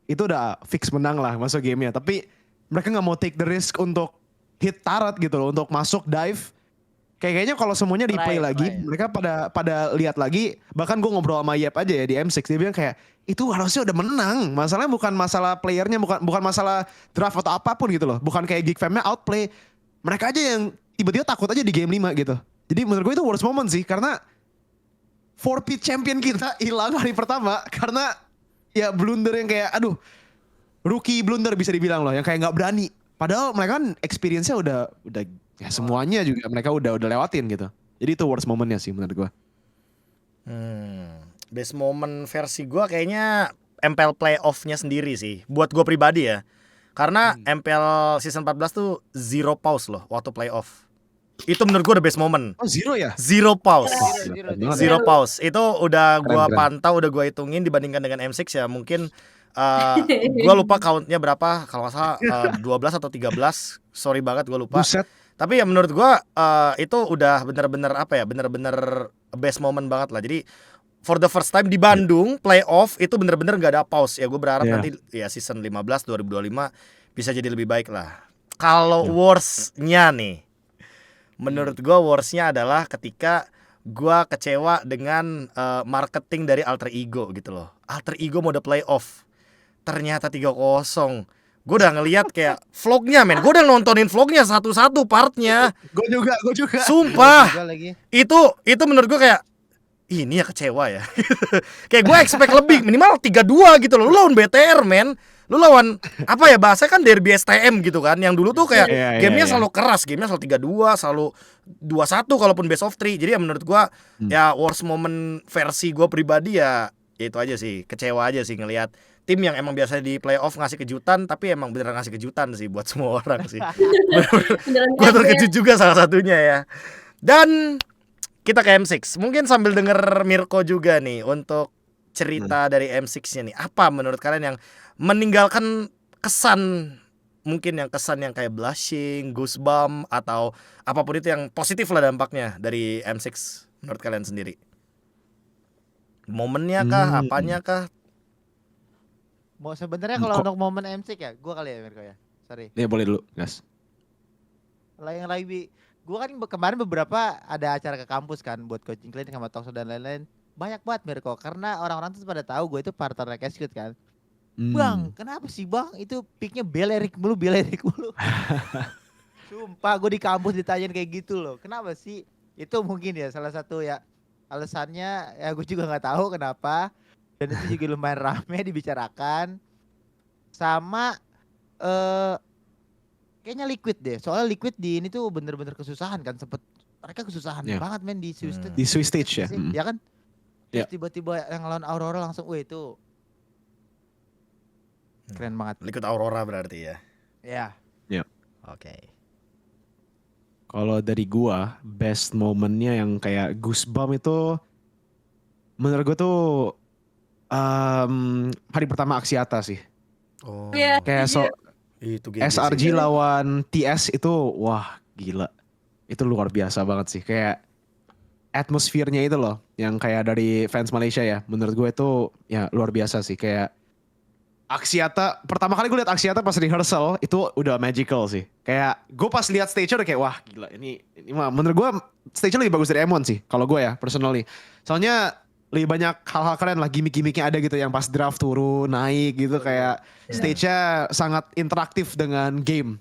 itu udah fix menang lah masuk gamenya. Tapi mereka gak mau take the risk untuk hit turret gitu loh, untuk masuk dive. Kayaknya kalau semuanya replay lagi, mereka pada lihat lagi. Bahkan gue ngobrol sama Yep aja ya di M6, dia bilang kayak itu harusnya udah menang. Masalahnya bukan masalah playernya, bukan masalah draft atau apapun gitu loh. Bukan kayak Geek Fam-nya outplay. Mereka aja yang tiba-tiba takut aja di game 5 gitu. Jadi menurut gue itu worst moment sih, karena 4-peat champion kita hilang hari pertama karena ya blunder yang kayak aduh, rookie blunder bisa dibilang loh, yang kayak nggak berani. Padahal mereka kan experience-nya udah ya semuanya juga mereka udah lewatin gitu. Jadi itu worst momennya sih menurut gua. Best moment versi gua kayaknya MPL playoff-nya sendiri sih. Buat gua pribadi ya. Karena MPL season 14 tuh zero pause loh waktu playoff. Itu menurut gua the best moment. Oh, zero ya? Zero pause. Zero. Zero pause. Itu udah gua Keren. pantau, udah gua hitungin dibandingkan dengan M6 ya. Mungkin gua lupa countnya berapa. Kalau nggak salah 12 atau 13. Sorry banget gua lupa. Buset. Tapi ya menurut gua itu udah bener-bener apa ya, bener-bener best moment banget lah. Jadi for the first time di Bandung playoff itu bener-bener gak ada pause. Ya gue berharap Yeah. nanti ya season 15 2025 bisa jadi lebih baik lah. Kalau worst-nya nih, menurut gua worst-nya adalah ketika gua kecewa dengan marketing dari Alter Ego gitu loh. Alter Ego mode playoff ternyata 3-0. Gue udah ngeliat kayak vlognya men. Gue udah nontonin vlognya satu-satu partnya. Gue juga. Sumpah. Juga lagi. Itu menurut gue kayak ini ya kecewa ya. Kayak gue expect lebih, minimal 3-2 gitu loh. Lu lawan BTR men. Lu lawan apa ya, bahasanya kan derby STM gitu kan. Yang dulu tuh kayak Iya, gamenya iya. selalu keras, gamenya selalu 3-2, selalu 2-1 kalaupun best of 3. Jadi ya menurut gue ya worst moment versi gue pribadi ya itu aja sih. Kecewa aja sih ngelihat tim yang emang biasa di playoff ngasih kejutan, tapi emang beneran ngasih kejutan sih buat semua orang sih. Gue terkejut juga salah satunya ya. Dan kita ke M6. Mungkin sambil denger Mirko juga nih untuk cerita dari M6-nya nih. Apa menurut kalian yang meninggalkan kesan, mungkin yang kesan yang kayak blushing, goosebump atau apapun itu yang positif lah dampaknya dari M6 menurut kalian sendiri? Momennya kah, apanya kah? Mau sebenarnya kalau untuk momen M6 ya, gua kali ya Mirko ya. Sorry. Ya boleh dulu, gas. Yang lagi gua kan kemarin beberapa ada acara ke kampus kan buat coaching clinic sama talkshow dan lain-lain. Banyak banget Mirko karena orang-orang tuh pada tahu gue itu partner Cascute kan. Bang, kenapa sih bang? Itu picknya Belerik mulu. Sumpah gue di kampus ditanyain kayak gitu loh. Kenapa sih? Itu mungkin ya salah satu ya alasannya, ya gue juga nggak tahu kenapa. Dan itu juga lumayan rame dibicarakan. Sama kayaknya Liquid deh. Soalnya Liquid di ini tuh bener-bener kesusahan kan. Sempet mereka kesusahan Iya. banget men di Swiss Stage. Di Swiss Stage ya. Sih, ya kan? Iya. Terus tiba-tiba yang lawan Aurora langsung, wih itu keren banget. Liquid Aurora berarti ya. Ya. Oke. Kalau dari gua, best momennya yang kayak goosebump itu menurut gua tuh hari pertama Axiata sih. Oh. Iya. Kayak Itu GG sih. SRG lawan TS itu wah gila. Itu luar biasa banget sih. Kayak atmosfernya itu loh yang kayak dari fans Malaysia ya. Menurut gue itu ya luar biasa sih. Kayak Axiata, pertama kali gue liat Axiata pas rehearsal itu udah magical sih. Kayak gue pas lihat stage-nya udah kayak wah gila ini mah menurut gue stage-nya lebih bagus dari Emon sih kalau gue ya personally. Soalnya lebih banyak hal-hal keren lah gimmick-gimmicknya ada gitu yang pas draft turun naik gitu kayak stage-nya sangat interaktif dengan game.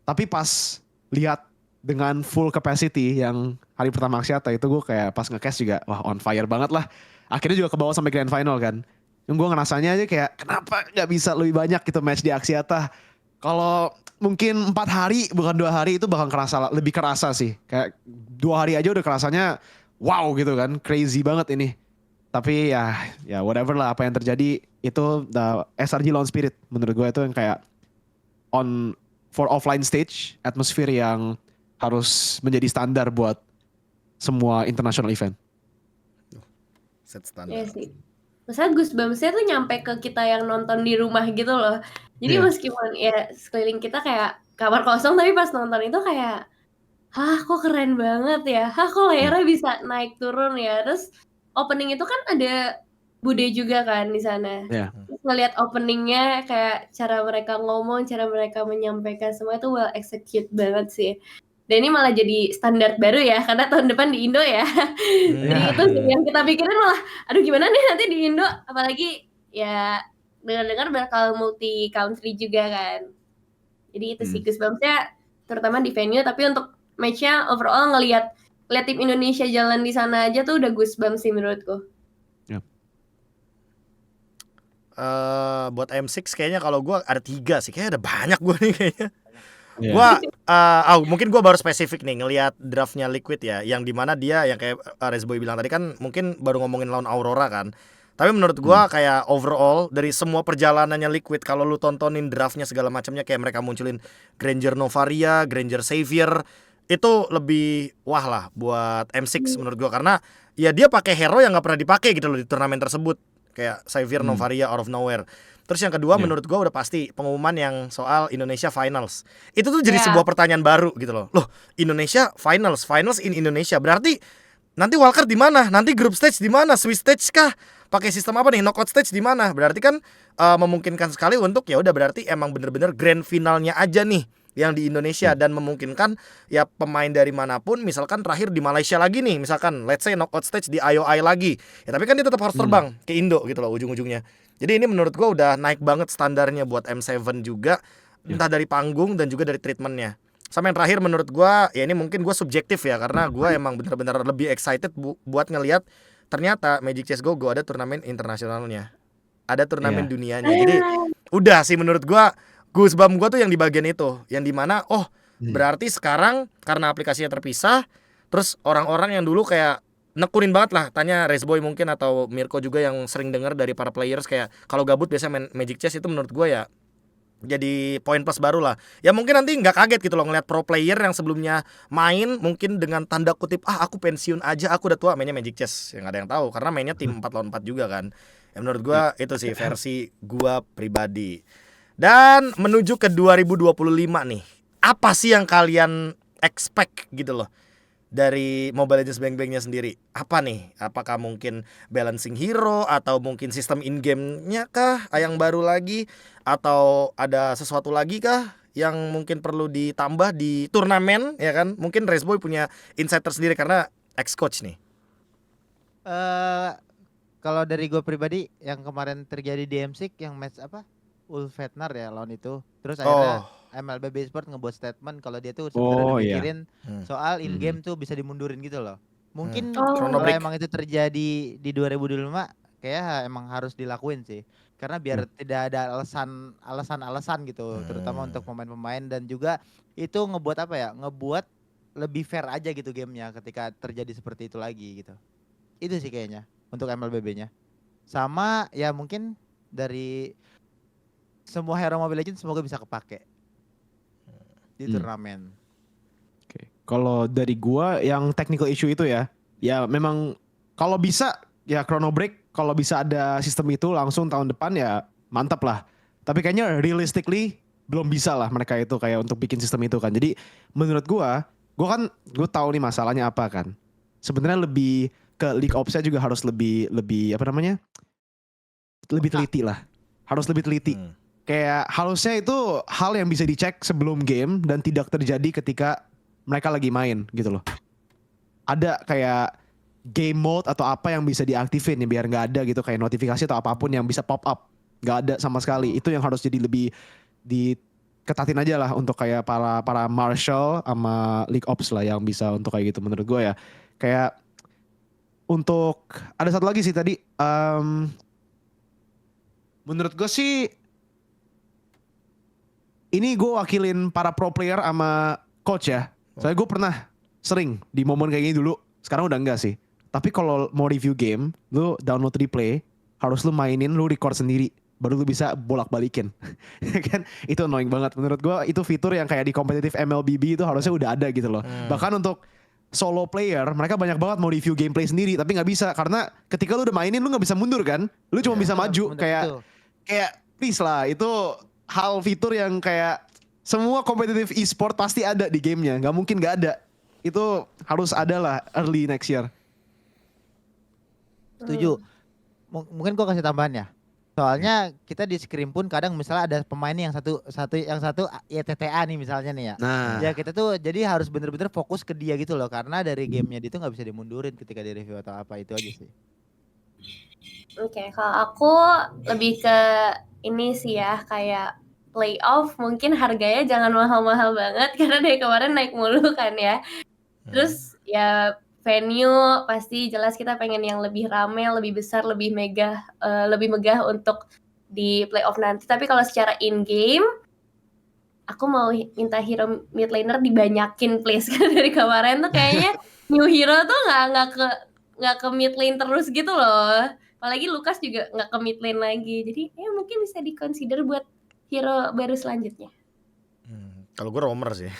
Tapi pas lihat dengan full capacity yang hari pertama Axiata itu gue kayak pas nge-cast juga wah on fire banget lah. Akhirnya juga ke bawah sampai grand final kan. Yang gue ngerasanya aja kayak kenapa gak bisa lebih banyak gitu match di Axiata. Kalau mungkin 4 hari bukan 2 hari itu bakal lebih kerasa sih. Kayak 2 hari aja udah kerasanya wow gitu kan. Crazy banget ini. Tapi ya whatever lah apa yang terjadi itu the SRG lawan Spirit menurut gue itu yang kayak for offline stage atmosfer yang harus menjadi standar buat semua international event. Set standar. Iya sih. Masalah Goosebumps-nya tuh nyampe ke kita yang nonton di rumah gitu loh. Jadi Iya. meskipun ya sekeliling kita kayak kamar kosong tapi pas nonton itu kayak hah kok keren banget ya. Hah kok layarnya bisa naik turun ya. Terus opening itu kan ada Bude juga kan di sana. Iya. Terus ngelihat openingnya kayak cara mereka ngomong, cara mereka menyampaikan semua itu well execute banget sih. Dan ini malah jadi standar baru ya karena tahun depan di Indo ya. Jadi itu sih yang kita pikirin malah aduh gimana nih nanti di Indo apalagi ya dengar-dengar bakal multi country juga kan. Jadi itu sih Goosebumps-nya terutama di venue tapi untuk match-nya overall ngelihat tim Indonesia jalan di sana aja tuh udah Goosebumps sih menurutku. Buat M6 kayaknya kalau gue ada 3 sih. Kayaknya ada banyak gue nih kayaknya. Iya. Gua mungkin gue baru spesifik nih ngelihat draftnya Liquid ya, yang dimana dia yang kayak Resboy bilang tadi kan mungkin baru ngomongin lawan Aurora kan. Tapi menurut gue kayak overall dari semua perjalanannya Liquid kalau lu tontonin draftnya segala macamnya kayak mereka munculin Granger Novaria, Granger Xavier itu lebih wah lah buat M6 menurut gue karena ya dia pakai hero yang nggak pernah dipakai gitu loh di turnamen tersebut kayak Xavier Novaria out of nowhere. Terus yang kedua menurut gue udah pasti pengumuman yang soal Indonesia Finals. Itu tuh jadi sebuah pertanyaan baru gitu loh. Loh, Indonesia Finals in Indonesia. Berarti nanti wildcard di mana? Nanti group stage di mana? Swiss stage kah? Pakai sistem apa nih? Knockout stage di mana? Berarti kan memungkinkan sekali untuk ya udah berarti emang bener-bener grand finalnya aja nih yang di Indonesia dan memungkinkan ya pemain dari manapun misalkan terakhir di Malaysia lagi nih misalkan let's say knockout stage di IOI lagi ya tapi kan dia tetap harus terbang ke Indo gitu loh ujung-ujungnya. Jadi ini menurut gue udah naik banget standarnya buat M7 juga entah dari panggung dan juga dari treatmentnya. Sama yang terakhir menurut gue ya ini mungkin gue subjektif ya karena gue emang benar-benar lebih excited buat ngelihat ternyata Magic Chess Go ada turnamen internasionalnya, ada turnamen dunianya. Jadi udah sih menurut gue Goosebump gue tuh yang di bagian itu, yang dimana berarti sekarang karena aplikasinya terpisah, terus orang-orang yang dulu kayak nekunin banget lah, tanya Resboy mungkin atau Mirko juga yang sering dengar dari para players kayak kalau gabut biasa main Magic Chess itu menurut gue ya jadi poin plus baru lah. Ya mungkin nanti nggak kaget gitu loh ngeliat pro player yang sebelumnya main mungkin dengan tanda kutip aku pensiun aja, aku udah tua mainnya Magic Chess. Yang nggak ada yang tahu karena mainnya tim 4 lawan 4 juga kan. Ya menurut gue itu sih versi gue pribadi. Dan menuju ke 2025 nih, apa sih yang kalian expect gitu loh dari Mobile Legends Bang Bangnya sendiri? Apa nih? Apakah mungkin balancing hero atau mungkin sistem in-game-nya kah yang baru lagi? Atau ada sesuatu lagi kah yang mungkin perlu ditambah di turnamen ya kan? Mungkin Resboy punya insight tersendiri karena ex-coach nih. Kalau dari gue pribadi yang kemarin terjadi di M6 yang match apa? Ulfetnar ya lawan itu. Terus akhirnya MLB Sport ngebuat statement kalau dia tuh sebenarnya mikirin soal in game tuh bisa dimundurin gitu loh. Mungkin kalau emang itu terjadi di 2025 kayak emang harus dilakuin sih. Karena biar tidak ada alasan gitu, terutama untuk pemain-pemain dan juga itu ngebuat apa ya? Ngebuat lebih fair aja gitu gamenya ketika terjadi seperti itu lagi gitu. Itu sih kayaknya untuk MLBB-nya. Sama ya mungkin dari semua hero Mobile Legends semoga bisa kepake di turnamen. Oke. Kalau dari gua yang technical issue itu ya memang kalau bisa ya Chrono Break, kalau bisa ada sistem itu langsung tahun depan ya mantap lah. Tapi kayaknya realistically belum bisa lah mereka itu kayak untuk bikin sistem itu kan. Jadi menurut gue tahu nih masalahnya apa kan. Sebenarnya lebih ke League Ops-nya juga harus lebih apa namanya? Lebih teliti lah. Harus lebih teliti. Kayak harusnya itu hal yang bisa dicek sebelum game dan tidak terjadi ketika mereka lagi main gitu loh. Ada kayak game mode atau apa yang bisa diaktifin ya biar nggak ada gitu kayak notifikasi atau apapun yang bisa pop up. Nggak ada sama sekali. Itu yang harus jadi lebih diketatin aja lah untuk kayak para Marshall sama League Ops lah yang bisa untuk kayak gitu menurut gue ya. Kayak untuk ada satu lagi sih tadi menurut gue sih ini gue wakilin para pro player sama coach ya. Soalnya gue pernah sering di momen kayak gini dulu. Sekarang udah enggak sih. Tapi kalau mau review game, lu download replay, harus lu mainin, lu record sendiri. Baru lu bisa bolak-balikin. Kan itu annoying banget. Menurut gue itu fitur yang kayak di kompetitif MLBB itu harusnya udah ada gitu loh. Bahkan untuk solo player, mereka banyak banget mau review gameplay sendiri. Tapi gak bisa. Karena ketika lu udah mainin, lu gak bisa mundur kan. Lu cuma bisa maju. Kayak please lah, itu hal fitur yang kayak semua kompetitif e-sport pasti ada di gamenya, nggak mungkin nggak ada. Itu harus ada lah early next year. Setuju. Mungkin gua kasih tambahan ya. Soalnya kita di scrim pun kadang misalnya ada pemain yang satu ya TTA nih misalnya nih ya. Nah, Ya kita tuh jadi harus bener-bener fokus ke dia gitu loh, karena dari gamenya dia tuh nggak bisa dimundurin ketika di review atau apa, itu aja sih. Oke, kalau aku lebih ke ini sih ya, kayak playoff mungkin harganya jangan mahal-mahal banget karena dari kemarin naik mulu kan ya. Terus ya venue pasti jelas kita pengen yang lebih rame, lebih besar, lebih megah untuk di playoff nanti. Tapi kalau secara in game, aku mau minta hero mid laner dibanyakin please. Karena dari kemarin tuh kayaknya new hero tuh nggak ke mid lane terus gitu loh. Apalagi Lukas juga nggak ke mid lane lagi. Jadi mungkin bisa dikonsider buat hero baru selanjutnya. Kalau gue Romer sih.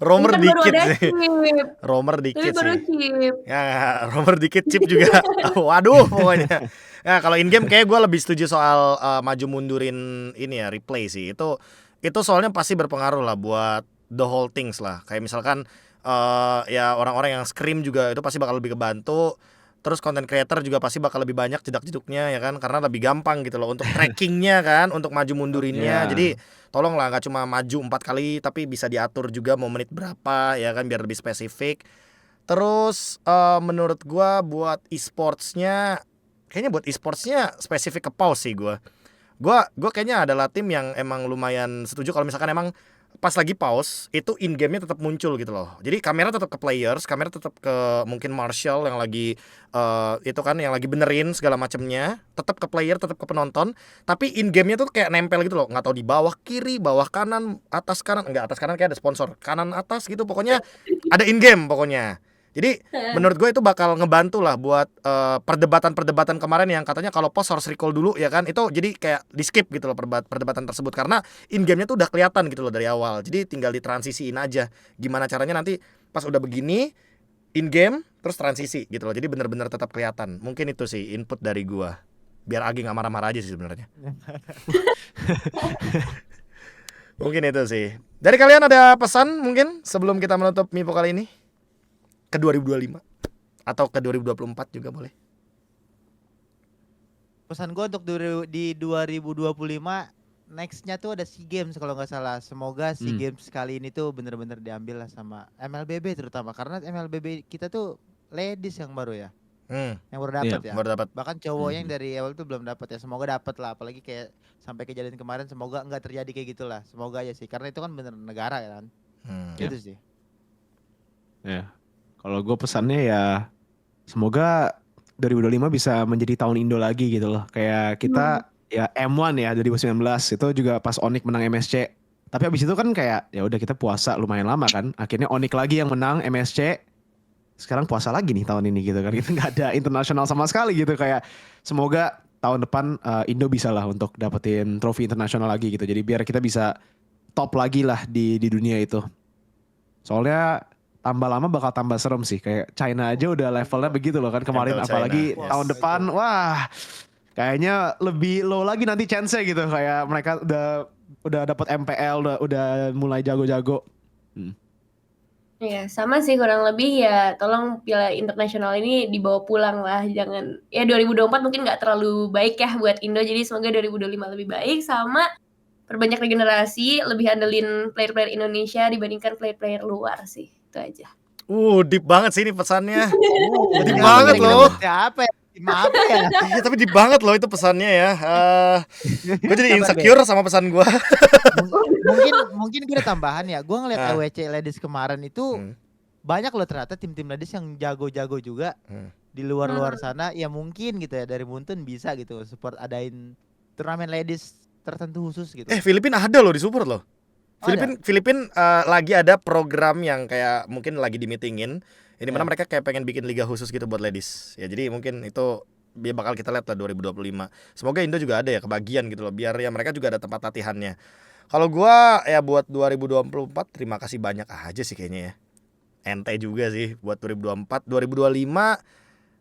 Romer Kan dikit baru ada sih. chip. Romer Tapi dikit baru sih. chip. Ya, Romer dikit chip juga. Waduh pokoknya. Ya kalau in game kayak gue lebih setuju soal maju mundurin ini ya, replay sih. Itu soalnya pasti berpengaruh lah buat the whole things lah. Kayak misalkan ya orang-orang yang scrim juga itu pasti bakal lebih kebantu. Terus content creator juga pasti bakal lebih banyak jedak-jeduknya ya kan, karena lebih gampang gitu loh untuk trackingnya kan, untuk maju mundurinnya. Jadi tolonglah nggak cuma maju 4 kali tapi bisa diatur juga mau menit berapa ya kan, biar lebih spesifik. Terus menurut gua buat e-sportsnya, kayaknya buat e-sportsnya spesifik ke pause sih gua kayaknya adalah tim yang emang lumayan setuju kalau misalkan emang pas lagi pause itu in game-nya tetap muncul gitu loh. Jadi kamera tetap ke players, kamera tetap ke mungkin Marshall yang lagi itu kan yang lagi benerin segala macamnya, tetap ke player, tetap ke penonton, tapi in game-nya tuh kayak nempel gitu loh. Nggak tahu di bawah kiri, bawah kanan, atas kanan, enggak atas kanan kayak ada sponsor, kanan atas gitu pokoknya ada in game pokoknya. Jadi menurut gue itu bakal ngebantu lah buat perdebatan kemarin yang katanya kalau pause harus recall dulu ya kan. Itu jadi kayak di skip gitu loh perdebatan tersebut, karena in game-nya tuh udah kelihatan gitu loh dari awal. Jadi tinggal ditransisiin aja gimana caranya nanti pas udah begini in game terus transisi gitu loh. Jadi bener-bener tetap kelihatan. Mungkin itu sih input dari gua. Biar Agi gak marah-marah aja sih sebenarnya. Mungkin itu sih. Dari kalian ada pesan mungkin sebelum kita menutup Mipo kali ini? Ke 2025 atau ke 2024 juga boleh. Pesan gue untuk di 2025 nextnya tuh ada SEA Games kalau nggak salah. Semoga SEA Games kali ini tuh bener-bener diambil lah sama MLBB terutama, karena MLBB kita tuh ladies yang baru ya, yang baru dapat ya. Baru dapat. Bahkan cowok yang dari awal tuh belum dapat ya. Semoga dapat lah, apalagi kayak sampai kejadian kemarin. Semoga nggak terjadi kayak gitulah. Semoga aja sih, karena itu kan bener negara kan. Itu sih. Ya. Kalau gue pesannya ya semoga 2025 bisa menjadi tahun Indo lagi gitu loh. Kayak kita ya M1 ya 2019 itu juga pas Onyx menang MSC. Tapi abis itu kan kayak ya udah kita puasa lumayan lama kan. Akhirnya Onyx lagi yang menang MSC. Sekarang puasa lagi nih tahun ini gitu kan. Kita nggak ada internasional sama sekali gitu, kayak semoga tahun depan Indo bisa lah untuk dapetin trofi internasional lagi gitu. Jadi biar kita bisa top lagi lah di dunia itu. Soalnya tambah lama bakal tambah serem sih. Kayak China aja udah levelnya begitu loh kan kemarin. Handle China, Apalagi yes. tahun depan, wah kayaknya lebih low lagi nanti chance-nya gitu. Kayak mereka udah dapat MPL, udah mulai jago-jago. Ya, sama sih kurang lebih ya. Tolong Piala Internasional ini dibawa pulang lah. Jangan, ya 2024 mungkin nggak terlalu baik ya buat Indo. Jadi semoga 2025 lebih baik. Sama perbanyak regenerasi, lebih andelin player-player Indonesia dibandingkan player-player luar sih. Itu aja. Deep banget sih ini pesannya. Deep Siapa banget kira-kira loh. buat siapa ya? Tim apa ya? Iya, tapi deep banget loh itu pesannya ya. Gue jadi Sabar, insecure sama pesan gue. Mungkin gue ada tambahan ya. Gue ngeliat Ah. AWC Ladies kemarin itu Hmm. banyak loh ternyata tim-tim ladies yang jago-jago juga di luar-luar sana. Ya mungkin gitu ya, dari Muntun bisa gitu support adain turnamen ladies tertentu khusus gitu. Filipina ada loh di support loh. Oh, ada? Filipin lagi ada program yang kayak mungkin lagi di meetingin. Ini mana mereka kayak pengen bikin liga khusus gitu buat ladies. Ya jadi mungkin itu biar bakal kita lihat lah 2025. Semoga Indo juga ada ya kebagian gitu loh, biar ya mereka juga ada tempat latihannya. Kalau gua ya buat 2024 terima kasih banyak aja sih kayaknya ya. Ente juga sih buat 2024, 2025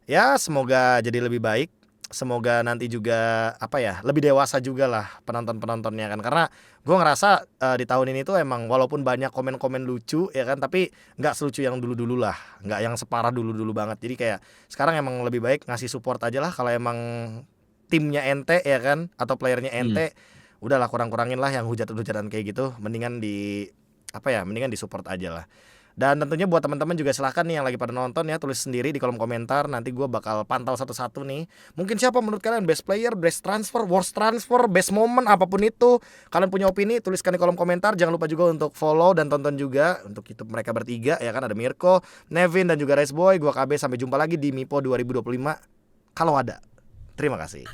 ya semoga jadi lebih baik. Semoga nanti juga lebih dewasa juga lah penontonnya kan, karena gue ngerasa di tahun ini tuh emang walaupun banyak komen-komen lucu ya kan, tapi nggak selucu yang dulu-dulu lah, nggak yang separah dulu-dulu banget. Jadi kayak sekarang emang lebih baik ngasih support aja lah. Kalau emang timnya ente ya kan atau playernya ente, udahlah kurang-kurangin lah yang hujatan-hujatan kayak gitu, mendingan mendingan di support aja lah. Dan tentunya buat teman-teman juga silahkan nih yang lagi pada nonton ya, tulis sendiri di kolom komentar. Nanti gue bakal pantau satu-satu nih. Mungkin siapa menurut kalian best player, best transfer, worst transfer, best moment, apapun itu. Kalian punya opini, tuliskan di kolom komentar. Jangan lupa juga untuk follow dan tonton juga untuk YouTube mereka bertiga ya kan. Ada Mirko, Nevin dan juga Rice Boy. Gue KB, sampai jumpa lagi di Mipo 2025 kalau ada. Terima kasih.